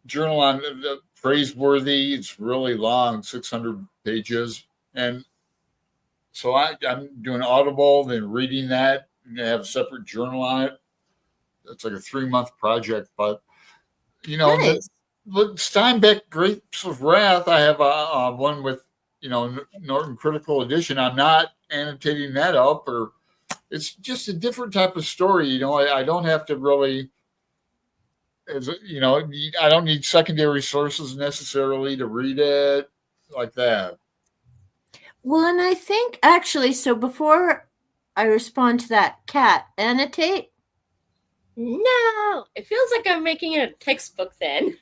journal on the praiseworthy. It's really long, 600 pages. And so I'm doing Audible, then reading that, and I have a separate journal on it. It's like a 3-month project, but Nice. the Steinbeck Grapes of Wrath, I have a one with, Norton Critical Edition. I'm not annotating that up, or it's just a different type of story. I don't have to really, I don't need secondary sources necessarily to read it like that. Well, and I think actually, so before I respond to that, Kat, annotate? No, it feels like I'm making a textbook then.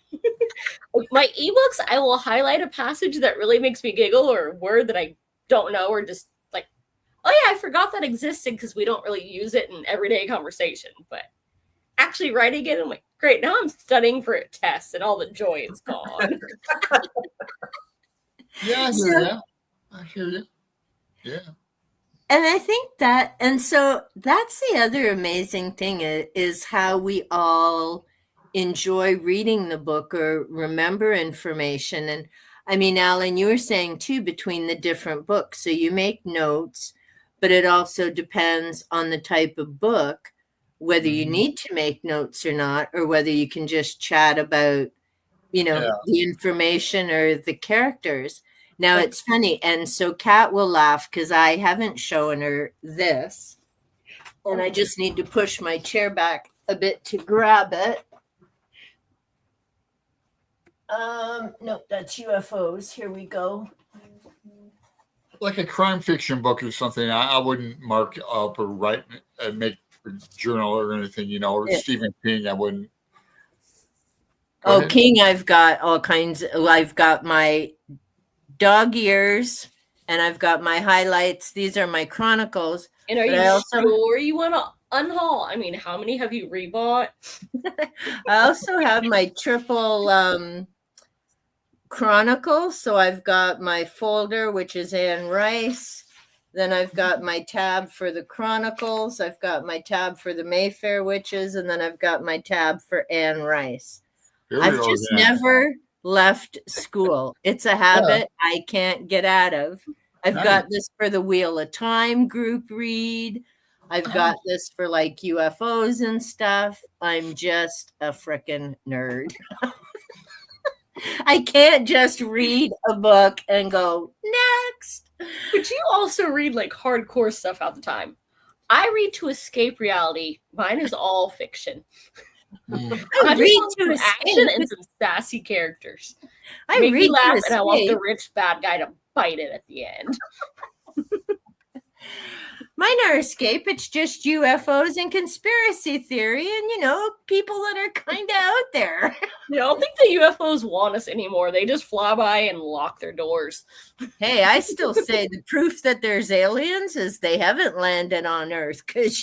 My ebooks, I will highlight a passage that really makes me giggle or a word that I don't know, or just like, oh yeah, I forgot that existed because we don't really use it in everyday conversation. But actually writing it, I'm like, great, now I'm studying for a test and all the joy is gone. Yeah, I hear you. Yeah. And I think that, and so that's the other amazing thing is how we all enjoy reading the book or remember information. And I mean, Alan, you were saying too, between the different books. So you make notes, but it also depends on the type of book, whether you need to make notes or not, or whether you can just chat about, the information or the characters. Now it's funny, and so Kat will laugh because I haven't shown her this, and I just need to push my chair back a bit to grab it. No, that's UFOs. Here we go. Like a crime fiction book or something, I wouldn't mark up or write and make a journal or anything, or Stephen King, I wouldn't. Go ahead. King, I've got all kinds. I've got my dog ears, and I've got my highlights. These are my Chronicles. And are you sure you want to unhaul? I mean, how many have you rebought? I also have my triple Chronicles. So I've got my folder, which is Anne Rice. Then I've got my tab for the Chronicles. I've got my tab for the Mayfair Witches. And then I've got my tab for Anne Rice. I've just never left school. It's a habit I can't get out of. I've got this for the Wheel of Time group read. I've got this for like UFOs and stuff. I'm just a frickin' nerd. I can't just read a book and go next. But you also read like hardcore stuff all the time. I read to escape reality. Mine is all fiction. I read to action and some sassy characters. I make me laugh, and I want the rich bad guy to bite it at the end. Mine are escape. It's just UFOs and conspiracy theory, and people that are kind of out there. I don't think the UFOs want us anymore. They just fly by and lock their doors. Hey, I still say the proof that there's aliens is they haven't landed on Earth. Because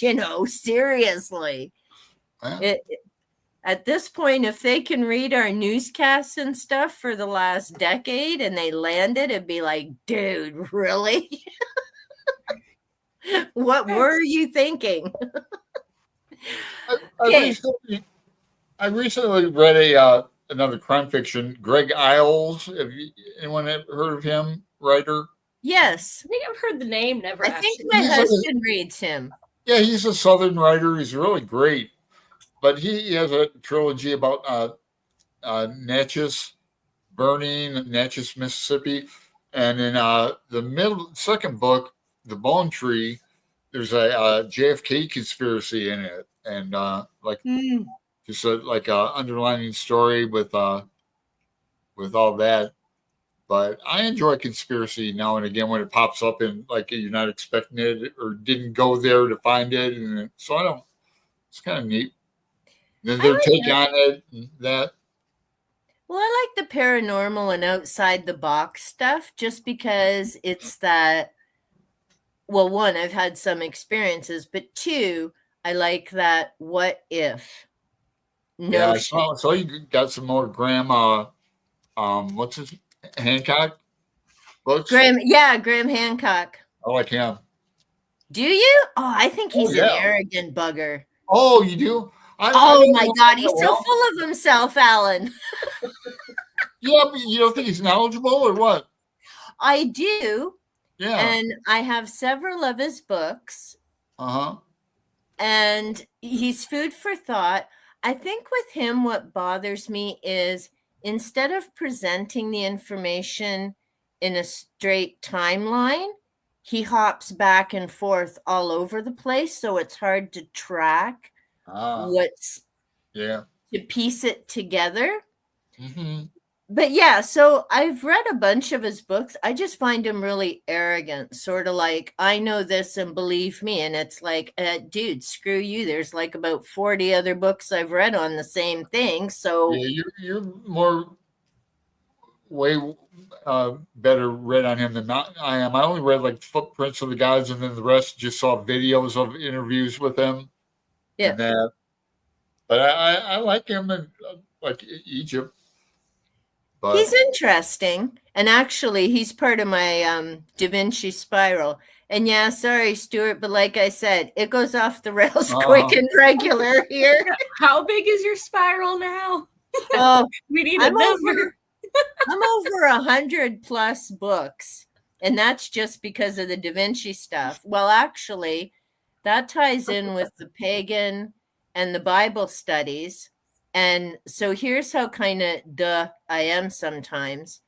seriously, at this point, if they can read our newscasts and stuff for the last decade and they landed, it'd be like, dude, really? What were you thinking? I recently read another crime fiction, Greg Iles. Have anyone heard of him, writer? Yes. I think I've heard the name, never I think my husband reads him. Yeah, he's a Southern writer. He's really great. But he has a trilogy about Natchez burning, Natchez, Mississippi. And in the second book, The Bone Tree, there's a JFK conspiracy in it. And just a underlining story with all that. But I enjoy conspiracy now and again when it pops up and you're not expecting it or didn't go there to find it. And so it's kind of neat. Then their take on it, that. Well, I like the paranormal and outside the box stuff just because it's that, well, one, I've had some experiences, but two, I like that what if. No, yeah, so you got some more Grandma, what's his Hancock books. Graham Hancock. I like him. Do you? Oh, I think he's an yeah. arrogant bugger. Oh, you do? Oh my God, he's so full of himself, Alan. Yeah, but you don't think he's knowledgeable or what? I do. Yeah. And I have several of his books. Uh-huh. And he's food for thought. I think with him, what bothers me is instead of presenting the information in a straight timeline, he hops back and forth all over the place. So it's hard to track what's to piece it together. Mm-hmm. But yeah, so I've read a bunch of his books. I just find him really arrogant, sort of like, I know this and believe me. And it's like, dude, screw you. There's like about 40 other books I've read on the same thing. So yeah, you're more way better read on him than I am. I only read like Footprints of the Gods, and then the rest just saw videos of interviews with him. Yeah. And that. But I like him in like Egypt. But he's interesting. And actually, he's part of my Da Vinci spiral. And yeah, sorry, Stuart, but like I said, it goes off the rails quick and regular here. How big is your spiral now? Oh, we need a number. I'm over 100 plus books. And that's just because of the Da Vinci stuff. Well, actually, that ties in with the pagan and the Bible studies. And so here's how kind of I am sometimes,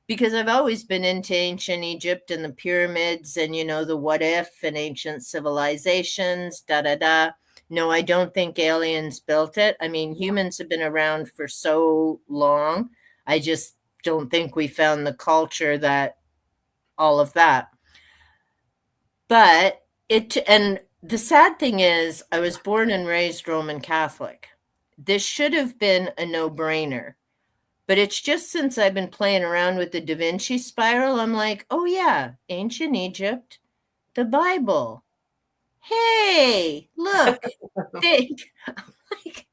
because I've always been into ancient Egypt and the pyramids and, you know, the what if and ancient civilizations, No, I don't think aliens built it. I mean, humans have been around for so long. I just don't think we found the culture that all of that. But and the sad thing is, I was born and raised Roman Catholic. This should have been a no-brainer. But it's just since I've been playing around with the Da Vinci spiral, I'm like, oh yeah, ancient Egypt, the Bible. Hey, look, think. Like,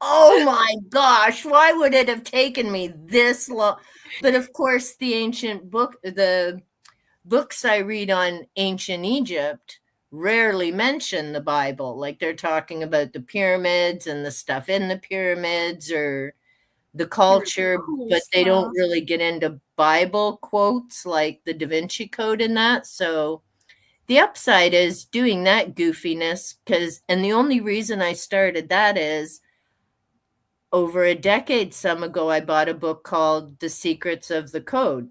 oh my gosh, why would it have taken me this long? But of course, the books I read on ancient Egypt rarely mention the Bible. Like they're talking about the pyramids and the stuff in the pyramids or the culture, but they don't really get into Bible quotes like the Da Vinci Code and that. So the upside is doing that goofiness and the only reason I started that is over a decade some ago, I bought a book called The Secrets of the Code.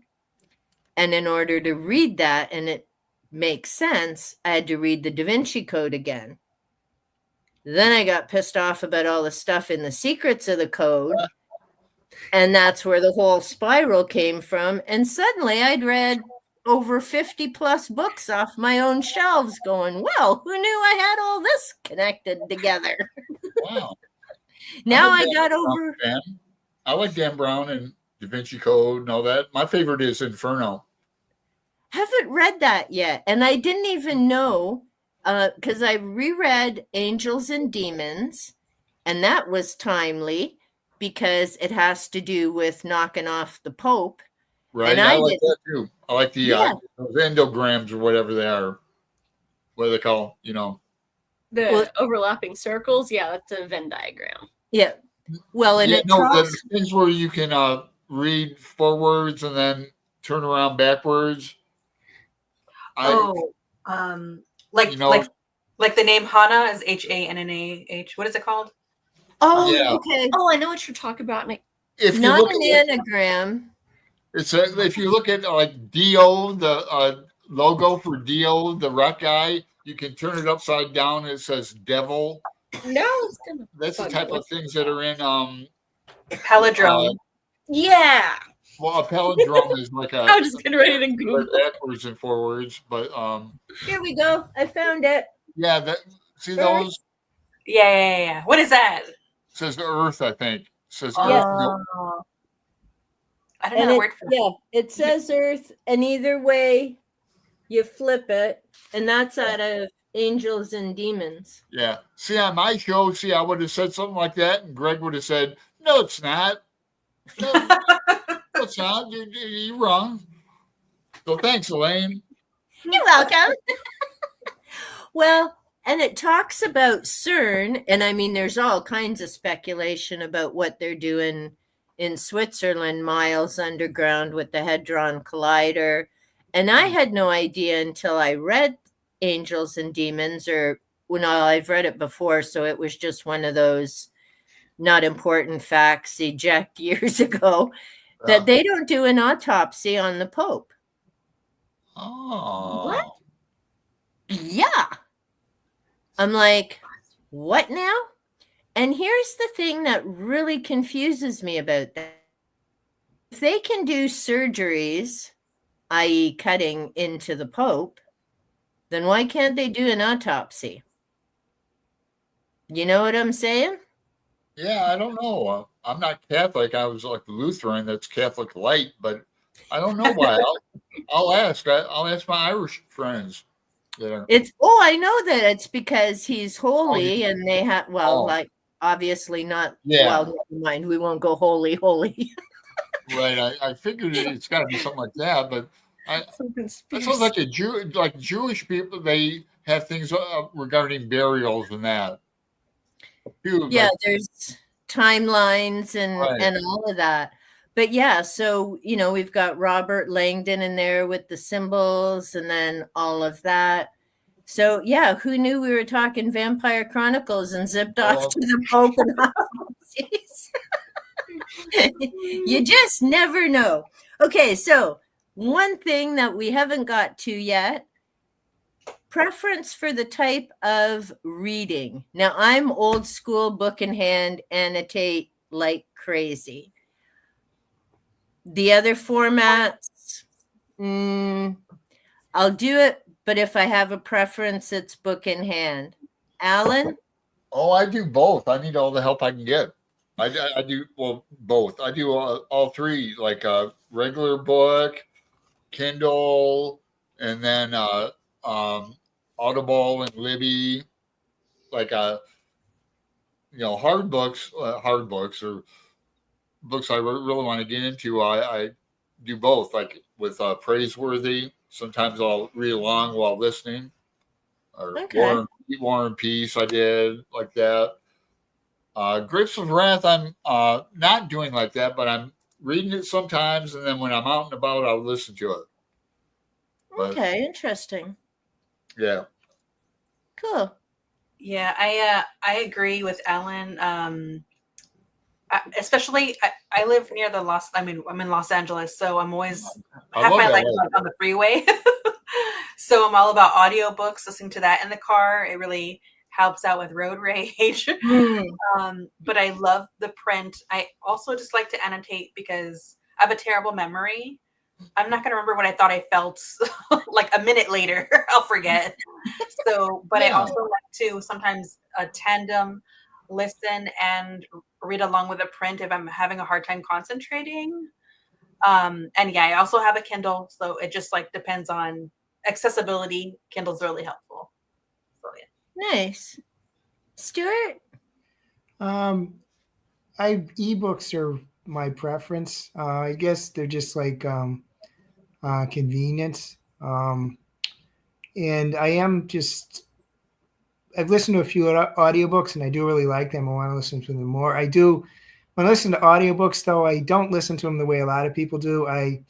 And in order to read that, and it makes sense, I had to read the Da Vinci Code again. Then I got pissed off about all the stuff in the Secrets of the Code. And that's where the whole spiral came from. And suddenly I'd read over 50 plus books off my own shelves going, well, who knew I had all this connected together? Wow. Now I got over. I like Dan Brown and Da Vinci Code and all that. My favorite is Inferno. Haven't read that yet. And I didn't even know because I reread Angels and Demons, and that was timely because it has to do with knocking off the Pope. Right. And I like that too. I like the endograms or whatever they are. What do they call, The overlapping circles. Yeah, that's a Venn diagram. Yeah. Well, and the things where you can read forwards and then turn around backwards. Like the name Hannah is Hannah. What is it called? Oh, yeah. Okay. Oh, I know what you're talking about. If you not look an at anagram. It's if you look at like Dio, the logo for Dio, the rock guy, you can turn it upside down. And it says devil. No, it's gonna. That's the type of things that are in palindrome. Yeah. Well, a palindrome is like a. I was just getting ready to Google backwards and forwards, but Here we go. I found it. Yeah, see those? Yeah. What is that? It says the Earth, I think. It says Earth. No. I don't know the word for that. Yeah, it says Earth, and either way you flip it, and that's out of Angels and Demons. Yeah. See, on my show, I would have said something like that, and Greg would have said, no, it's not. No. it's not. You're wrong. So thanks, Elaine. You're welcome. Well, and it talks about CERN, and I mean, there's all kinds of speculation about what they're doing in Switzerland, miles underground with the Hadron Collider. And I had no idea until I read Angels and Demons, or well, no, I've read it before, so it was just one of those not important facts eject years ago, that they don't do an autopsy on the Pope. Oh. What? Yeah. I'm like, what now? And here's the thing that really confuses me about that. If they can do surgeries, i.e., cutting into the Pope, then why can't they do an autopsy? You know what I'm saying? Yeah, I don't know. I'm not Catholic. I was like Lutheran. That's Catholic light, but I don't know why. I'll ask. I'll ask my Irish friends. I know that it's because he's holy, and they have like obviously not. Yeah. Well, never mind. We won't go holy. Right. I figured it's got to be something like that, but that sounds like a Jew. Like Jewish people, they have things regarding burials and that. Yeah, there's timelines and all of that. But yeah, so we've got Robert Langdon in there with the symbols and then all of that. So yeah, who knew we were talking Vampire Chronicles and zipped off to the Pope and autopsies? You just never know. Okay, so one thing that we haven't got to yet, preference for the type of reading. Now, I'm old school, book in hand, annotate like crazy. The other formats, I'll do it, but if I have a preference, it's book in hand. Alan? Oh, I do both. I need all the help I can get. I do, well, both. I do all three, like a regular book, Kindle, and then Audible and Libby, like hard books or books I really want to get into. I do both, like with Praiseworthy. Sometimes I'll read along while listening. Or War and Peace, I did like that. Grapes of Wrath, I'm not doing like that, but I'm reading it sometimes, and then when I'm out and about, I'll listen to it. But, okay, interesting. Yeah. Cool. Yeah, I agree with Alan. Especially, I live near I'm in Los Angeles, so I'm always have my life on the freeway. So I'm all about audiobooks, listening to that in the car. It really helps out with road rage. But I love the print. I also just like to annotate because I have a terrible memory. I'm not going to remember what I thought I felt like a minute later. I'll forget. So, but I also like to sometimes tandem listen and read along with a print if I'm having a hard time concentrating. And yeah, I also have a Kindle, so it just like depends on accessibility. Kindle's really helpful. So yeah. Nice. Stuart? Ebooks are my preference. I guess they're just like convenience. And I've listened to a few audiobooks and I do really like them. I want to listen to them more. When I listen to audiobooks, though, I don't listen to them the way a lot of people do. I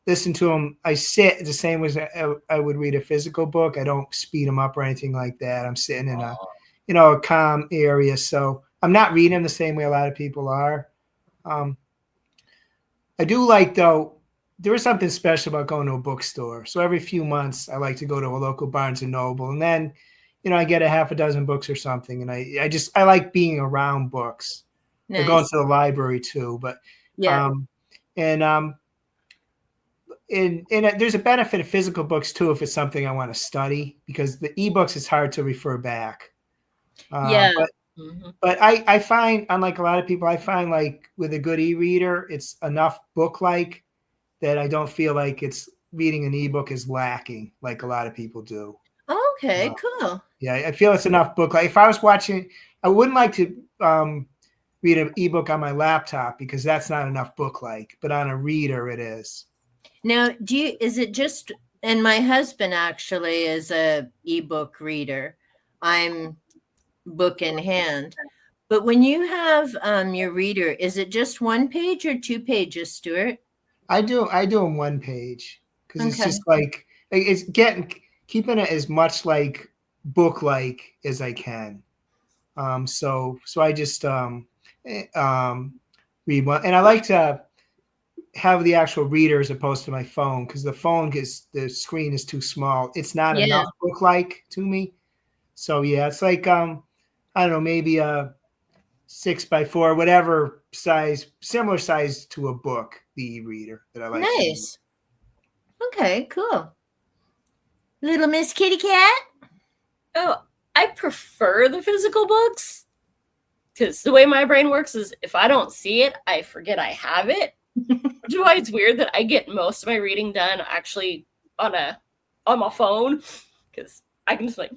listen to them, I sit the same as I would read a physical book. I don't speed them up or anything like that. I'm sitting in a calm area. So I'm not reading them the same way a lot of people are. I do like, though, there is something special about going to a bookstore. So every few months, I like to go to a local Barnes and Noble, and then, I get a half a dozen books or something. And I like being around books. Nice. Or going to the library too, but yeah. And there's a benefit of physical books too if it's something I want to study, because the ebooks it's hard to refer back. But I find, unlike a lot of people, I find like with a good e-reader, it's enough book-like that I don't feel like it's reading an ebook is lacking like a lot of people do. Okay, cool. Yeah, I feel it's enough book-like. If I was watching, I wouldn't like to read an ebook on my laptop because that's not enough book-like, but on a reader it is. Now, is it just, and my husband actually is a ebook reader. I'm book in hand. But when you have your reader, is it just 1 page or 2 pages, Stuart? I do them 1 page because it's just like it's keeping it as much like book-like as I can. So I just read one, and I like to have the actual reader as opposed to my phone because the screen is too small. It's not enough book-like to me. So yeah, it's like I don't know, maybe a 6x4, whatever size, similar size to a book, the e-reader that I like. Nice. Okay, cool. Little Miss Kitty Cat? Oh, I prefer the physical books because the way my brain works is if I don't see it, I forget I have it. Which is why it's weird that I get most of my reading done actually on my phone because I can just like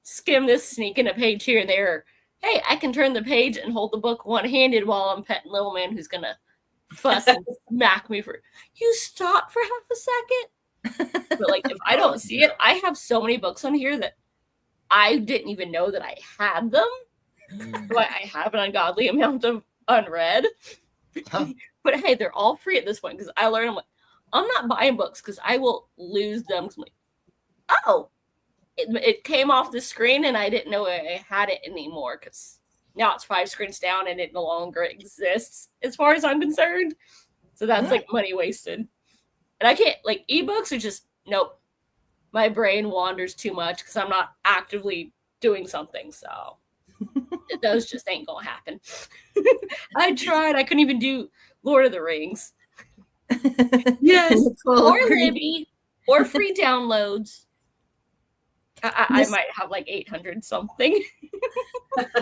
skim this, sneak in a page here and there. Hey, I can turn the page and hold the book one-handed while I'm petting little man who's gonna fuss and smack me for you stop for half a second. But like if I don't see it, I have so many books on here that I didn't even know that I had them. So I have an ungodly amount of unread. But hey, they're all free at this point because I learned I'm not buying books because I will lose them. I'm like, oh, it came off the screen and I didn't know I had it anymore because now it's 5 screens down and it no longer exists as far as I'm concerned. So that's like money wasted. And I can't, like, ebooks are just, nope. My brain wanders too much because I'm not actively doing something. So those just ain't gonna happen. I tried. I couldn't even do Lord of the Rings. Yes. Or Libby. Or free downloads. I might have like 800 something. I'm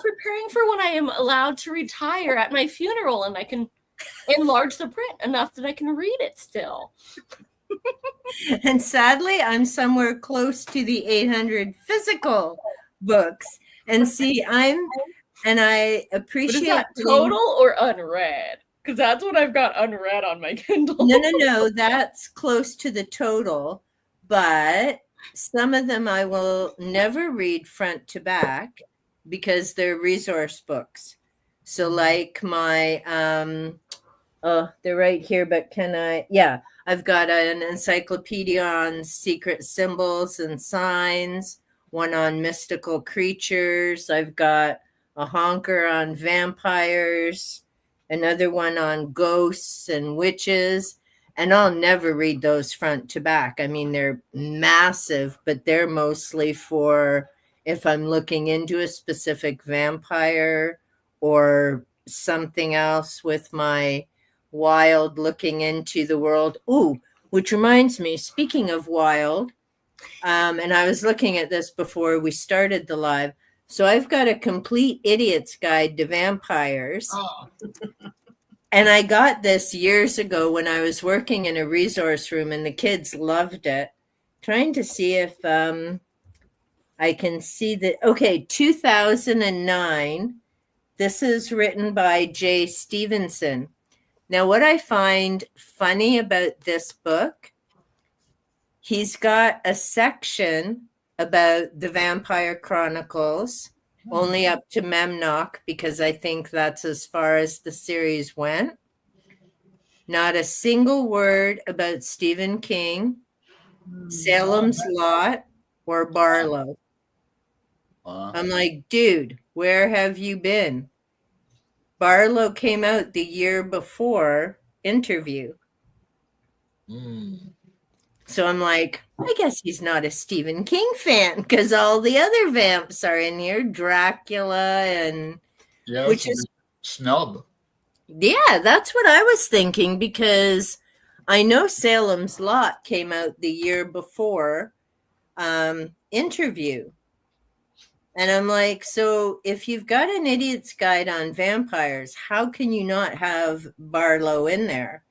preparing for when I am allowed to retire at my funeral and I can enlarge the print enough that I can read it still. And sadly, I'm somewhere close to the 800 physical books. And see, I appreciate. Is that total or unread? Because that's what I've got unread on my Kindle. No, that's close to the total. But some of them I will never read front to back because they're resource books. So like my, they're right here, but I've got an encyclopedia on secret symbols and signs, one on mystical creatures. I've got a honker on vampires, another one on ghosts and witches. And I'll never read those front to back. I mean, they're massive, but they're mostly for if I'm looking into a specific vampire or something else with my wild looking into the world. Ooh, which reminds me, speaking of wild, and I was looking at this before we started the live. So I've got a complete idiot's guide to vampires. Oh. And I got this years ago when I was working in a resource room and the kids loved it. Trying to see if I can see that. Okay, 2009. This is written by Jay Stevenson. Now, what I find funny about this book, he's got a section about the Vampire Chronicles, only up to Memnoch, because I think that's as far as the series went. Not a single word about Stephen King, Salem's Lot, or Barlow. I'm like, dude, where have you been? Barlow came out the year before Interview. So I'm like, I guess he's not a Stephen King fan because all the other vamps are in here, Dracula and which is snub. Yeah, that's what I was thinking because I know Salem's Lot came out the year before Interview. And I'm like, so if you've got an idiot's guide on vampires, how can you not have Barlow in there?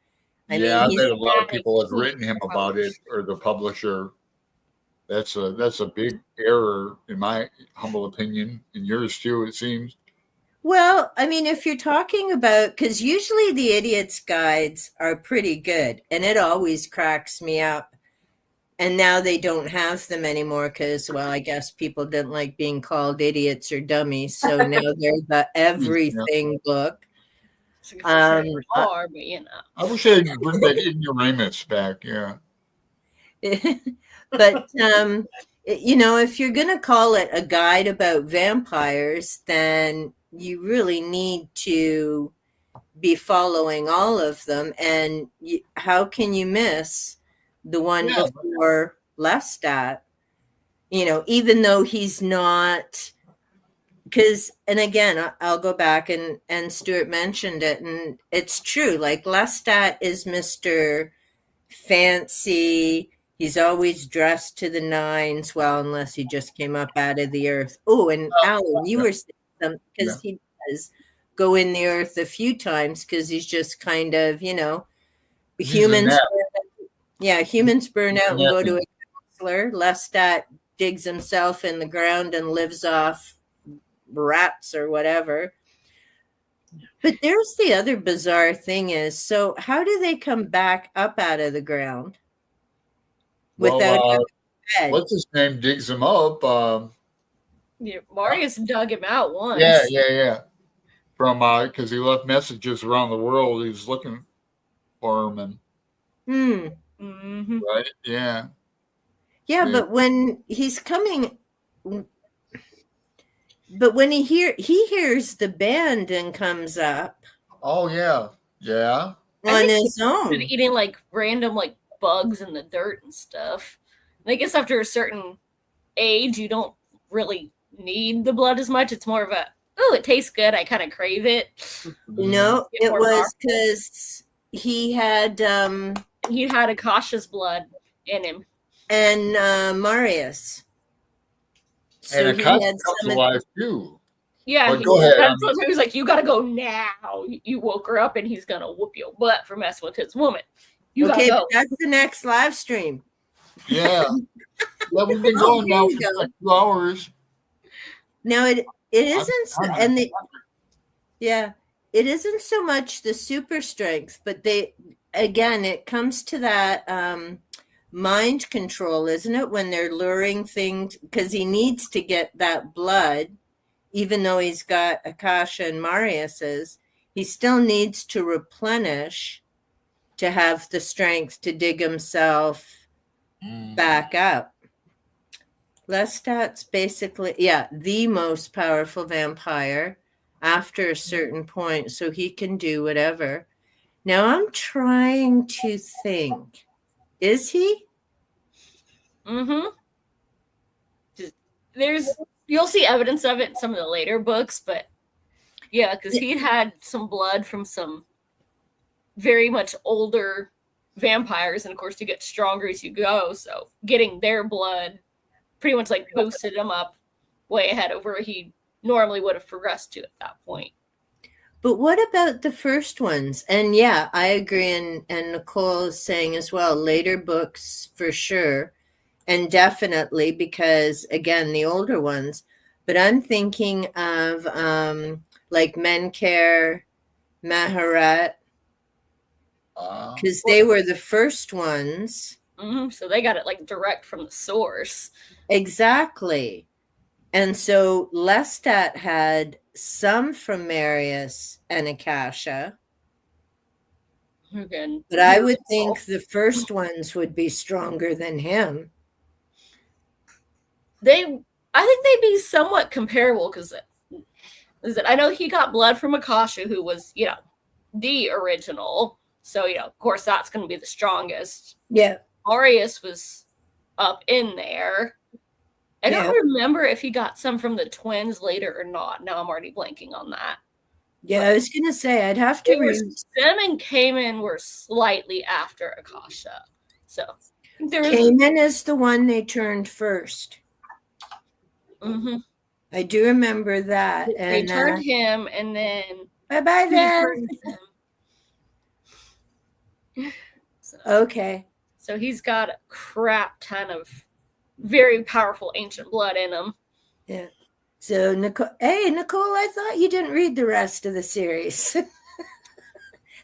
I bet a lot of people have written him about it, or the publisher. That's a big error in my humble opinion, in yours too, it seems. Well, I mean, if you're talking about, because usually the idiot's guides are pretty good, and it always cracks me up. And now they don't have them anymore because, well, I guess people didn't like being called idiots or dummies. So now they're the everything book. But I wish they'd bring that ignoramus back. Yeah. But if you're going to call it a guide about vampires, then you really need to be following all of them. And how can you miss the one before Lestat? Even though he's not, because, and again, I'll go back and Stuart mentioned it, and it's true. Like Lestat is Mr. Fancy. He's always dressed to the nines. Well, unless he just came up out of the earth. Oh, and Alan, you were saying something, because he does go in the earth a few times because he's just kind of, humans. Humans burn out and go to a counselor. Lestat digs himself in the ground and lives off rats or whatever. But there's the other bizarre thing is, so how do they come back up out of the ground without what's his name digs him up? Marius dug him out once. Yeah. From because he left messages around the world. He was looking for him, and right, yeah. But when he's coming, but when he hears the band and comes up. Oh yeah. On his own, eating like random like bugs in the dirt and stuff. And I guess after a certain age, you don't really need the blood as much. It's more of a, oh, it tastes good, I kind of crave it. No, it was because he had Akasha's blood in him. And Marius. So and Akasha comes alive too. Yeah, go ahead. He was like, you gotta go now. You woke her up and he's gonna whoop your butt for messing with his woman. You gotta go. That's the next live stream. Yeah. We've been going now for like 2 hours. No, it isn't it isn't so much the super strength, but it comes to that mind control, isn't it? When they're luring things, because he needs to get that blood, even though he's got Akasha and Marius's, he still needs to replenish to have the strength to dig himself back up. Lestat's basically, the most powerful vampire after a certain point, so he can do whatever. Now I'm trying to think. Is he? You'll see evidence of it in some of the later books, but yeah, because he'd had some blood from some very much older vampires, and of course you get stronger as you go, so getting their blood pretty much like boosted him up way ahead of where he normally would have progressed to at that point. But what about the first ones? And yeah, I agree, and Nicole is saying as well, later books for sure, and definitely because, again, the older ones. But I'm thinking of like Menkaure, Maharat, because they were the first ones. So they got it like direct from the source. Exactly. And so Lestat had some from Marius and Akasha. Again, but I would think the first ones would be stronger than him. I think they'd be somewhat comparable because I know he got blood from Akasha, who was, the original. So, of course, that's going to be the strongest. Yeah. Marius was up in there. I don't remember if he got some from the twins later or not. Now I'm already blanking on that. Yeah, I was going to say, I'd have to Them and Cayman were slightly after Akasha. So Cayman is the one they turned first. I do remember that. They turned him, and then bye then. So, okay. So he's got a crap ton of very powerful ancient blood in them. Yeah. So Nicole, I thought you didn't read the rest of the series.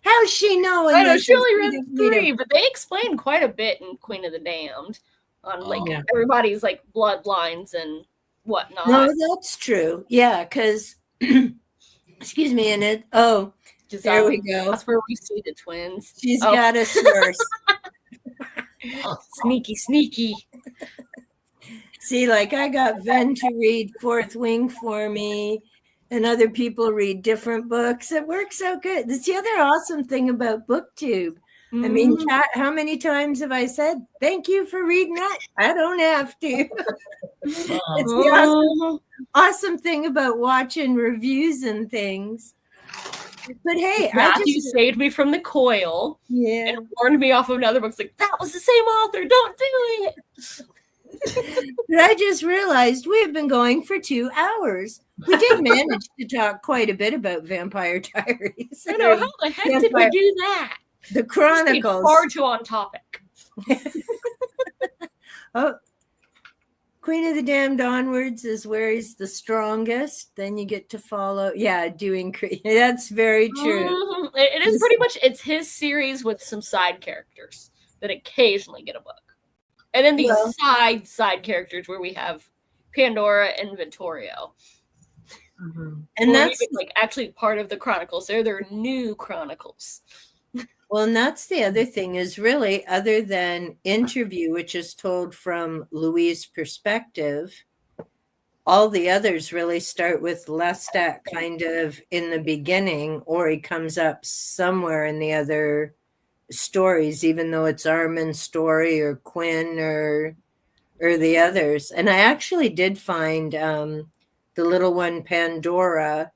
How's she knowing? I know she only read 3, but they explain quite a bit in Queen of the Damned on everybody's like bloodlines and whatnot. No, that's true. Yeah, because excuse me, and it. Oh, there we go. That's where we see the twins. She's got a source. Sneaky. See, like I got Ven to read Fourth Wing for me, and other people read different books. It works out good. That's the other awesome thing about BookTube. I mean, chat, how many times have I said, thank you for reading that? I don't have to. It's the awesome thing about watching reviews and things. But hey, Matthew saved me from the coil and warned me off of another book. It's like, that was the same author. Don't do it. But I just realized we have been going for 2 hours. We did manage to talk quite a bit about Vampire Diaries. I know, how the heck did we do that? The Chronicles. Far too on topic. Oh, Queen of the Damned onwards is where he's the strongest. Then you get to follow. Yeah, doing. That's very true. It is pretty much, it's his series with some side characters that occasionally get a book. And then these side characters where we have Pandora and Vittorio. And that's like actually part of the Chronicles. They're their new Chronicles. Well, and that's the other thing is really, other than interview, which is told from Louis' perspective, all the others really start with Lestat kind of in the beginning, or he comes up somewhere in the other stories, even though it's Armin's story or Quinn or the others. And I actually did find the little one Pandora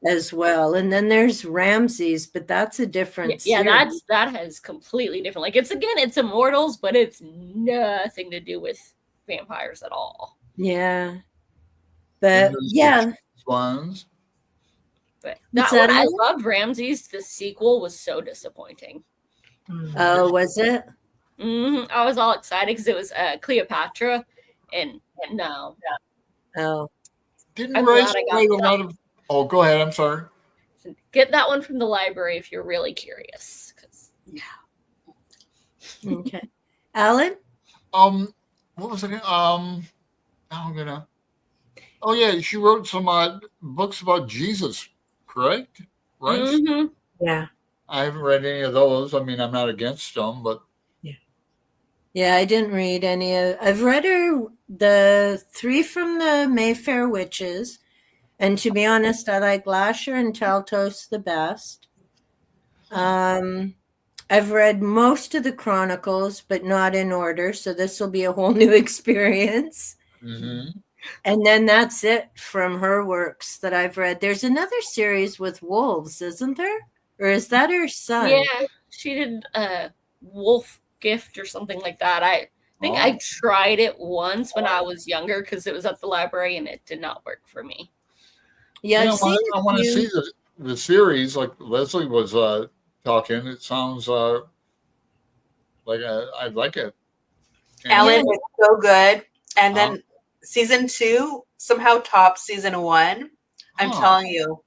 as well, and then there's Ramses, but that's a different series. that has completely different, like, it's immortals, but it's nothing to do with vampires at all. But ones. But that one, I loved Ramses. The sequel was so disappointing. Oh, was it? I was all excited because it was Cleopatra, and no. Oh, didn't Rice write a lot of? Oh, go ahead. I'm sorry. Get that one from the library if you're really curious. Okay, Alan. What was it? Now I'm gonna. Oh yeah, she wrote some books about Jesus, correct? Right? Yeah. I haven't read any of those. I mean, I'm not against them, but yeah, I didn't read any of. I've read the 3 from the Mayfair Witches, and to be honest, I like Lasher and Taltos the best. I've read most of the Chronicles, but not in order, so this will be a whole new experience. And then that's it from her works that I've read. There's another series with wolves, isn't there? Or is that her son? Yeah, she did Wolf Gift or something like that. I think I tried it once when I was younger because it was at the library and it did not work for me. Yeah, I want to see the series like Leslie was talking. It sounds like I'd like it. Alan was so good. And then season 2 somehow topped season 1. I'm telling you.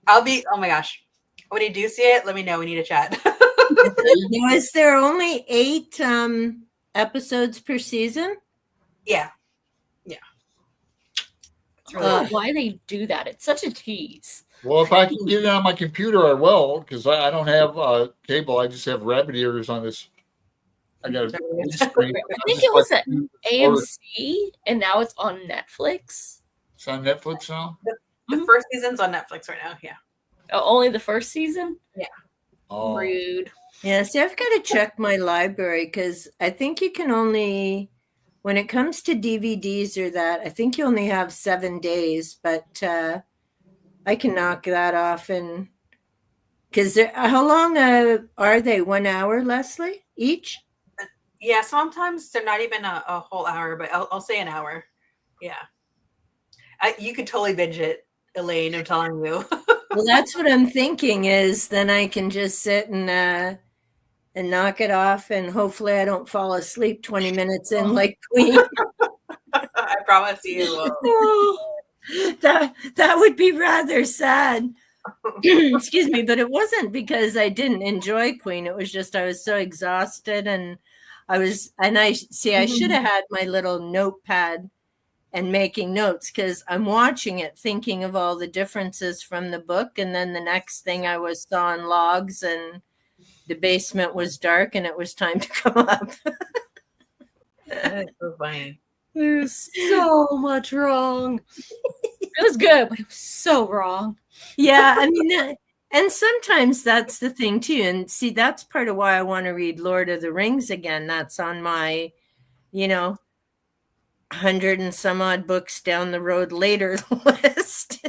Oh my gosh. When you do see it, let me know. We need to chat. Now, is there only 8 episodes per season? Yeah. Why they do that? It's such a tease. Well, if I can get it on my computer, I will, because I don't have cable. I just have rabbit ears on this. I got a screen. I think it was at AMC, and now it's on Netflix. It's on Netflix now? The first season's on Netflix right now, yeah. Oh, only the first season? Yeah. Oh. Rude. Yeah, see, I've got to check my library because I think you can only, when it comes to DVDs or that, I think you only have 7 days, but I can knock that off. And because how long are they? 1 hour, Leslie, each? Yeah, sometimes they're not even a whole hour, but I'll say an hour. Yeah. You could totally binge it, Elaine, I'm telling you. Well, that's what I'm thinking is then I can just sit and and knock it off, and hopefully I don't fall asleep 20 minutes in like Queen. I promise you will. That would be rather sad. Excuse me, but it wasn't because I didn't enjoy Queen. It was just I was so exhausted, and I should have had my little notepad and making notes, because I'm watching it thinking of all the differences from the book, and then the next thing I was sawing logs and the basement was dark and it was time to come up. That is so funny. There's so much wrong. It was good, but it was so wrong. Yeah, I mean, and sometimes that's the thing too. And see, that's part of why I want to read Lord of the Rings again. That's on my, 100 and some odd books down the road later list.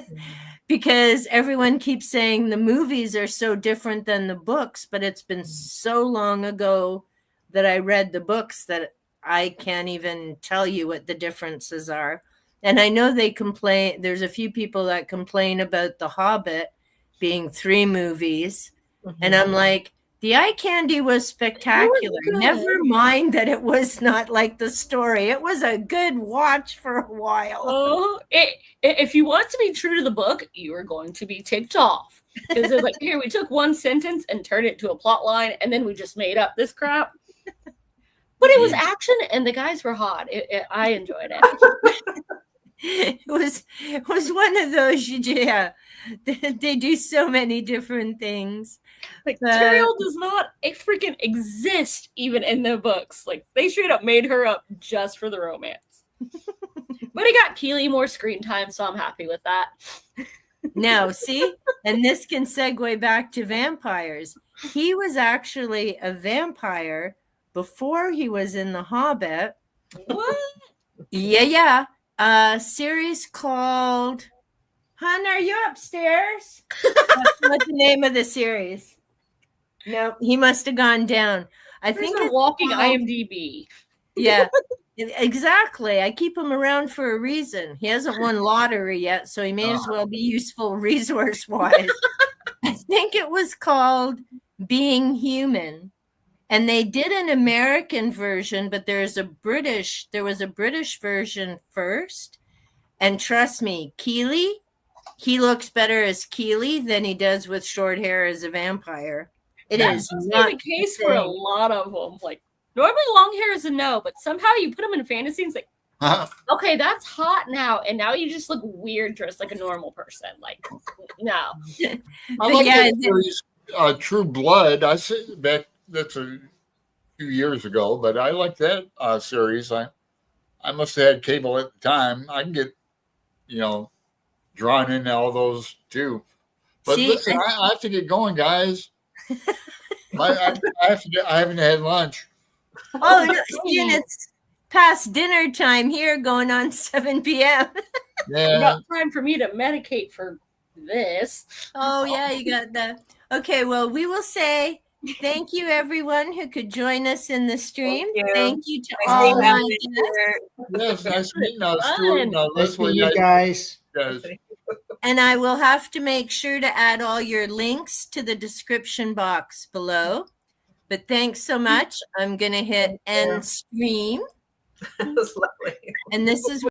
Because everyone keeps saying the movies are so different than the books, but it's been so long ago that I read the books that I can't even tell you what the differences are. And I know they complain, there's a few people that complain about The Hobbit being 3 movies. And I'm like, the eye candy was spectacular. Never mind that it was not like the story. It was a good watch for a while. Oh, if you want to be true to the book, you are going to be ticked off. Because they're like, here, we took one sentence and turned it to a plot line, and then we just made up this crap. But it was action, and the guys were hot. I enjoyed it. It was one of those, yeah. They do so many different things. Like, Tyrael does not freaking exist even in the books. Like, they straight up made her up just for the romance. But it got Keely more screen time, so I'm happy with that. Now, see? And this can segue back to vampires. He was actually a vampire before he was in The Hobbit. What? Yeah. A series called... Hun, are you upstairs? What's the name of the series? No, he must have gone down. I think it's walking IMDb. Yeah, exactly. I keep him around for a reason. He hasn't won lottery yet, so he may as well be useful resource-wise. I think it was called Being Human. And they did an American version, but there was a British version first. And trust me, Keely, he looks better as Keely than he does with short hair as a vampire. That's not the case for a lot of them. Like, normally long hair is a no, but somehow you put them in fantasy and it's like, okay, that's hot now, and now you just look weird dressed like a normal person. Like, no. I like that series, True Blood. I said back, that's a few years ago, but I like that series. I must have had cable at the time. I can get, drawn into all those too. But listen, I have to get going, guys. I haven't had lunch. Oh, no, and it's past dinner time here, going on 7 p.m. Yeah, got time for me to medicate for this. Oh yeah, you got that. Okay, well, we will say thank you, everyone who could join us in the stream. Thank you to all my guests. Yes, nice meeting Stuart and Leslie. You guys. And I will have to make sure to add all your links to the description box below. But thanks so much. I'm going to hit end stream. That was lovely. And this is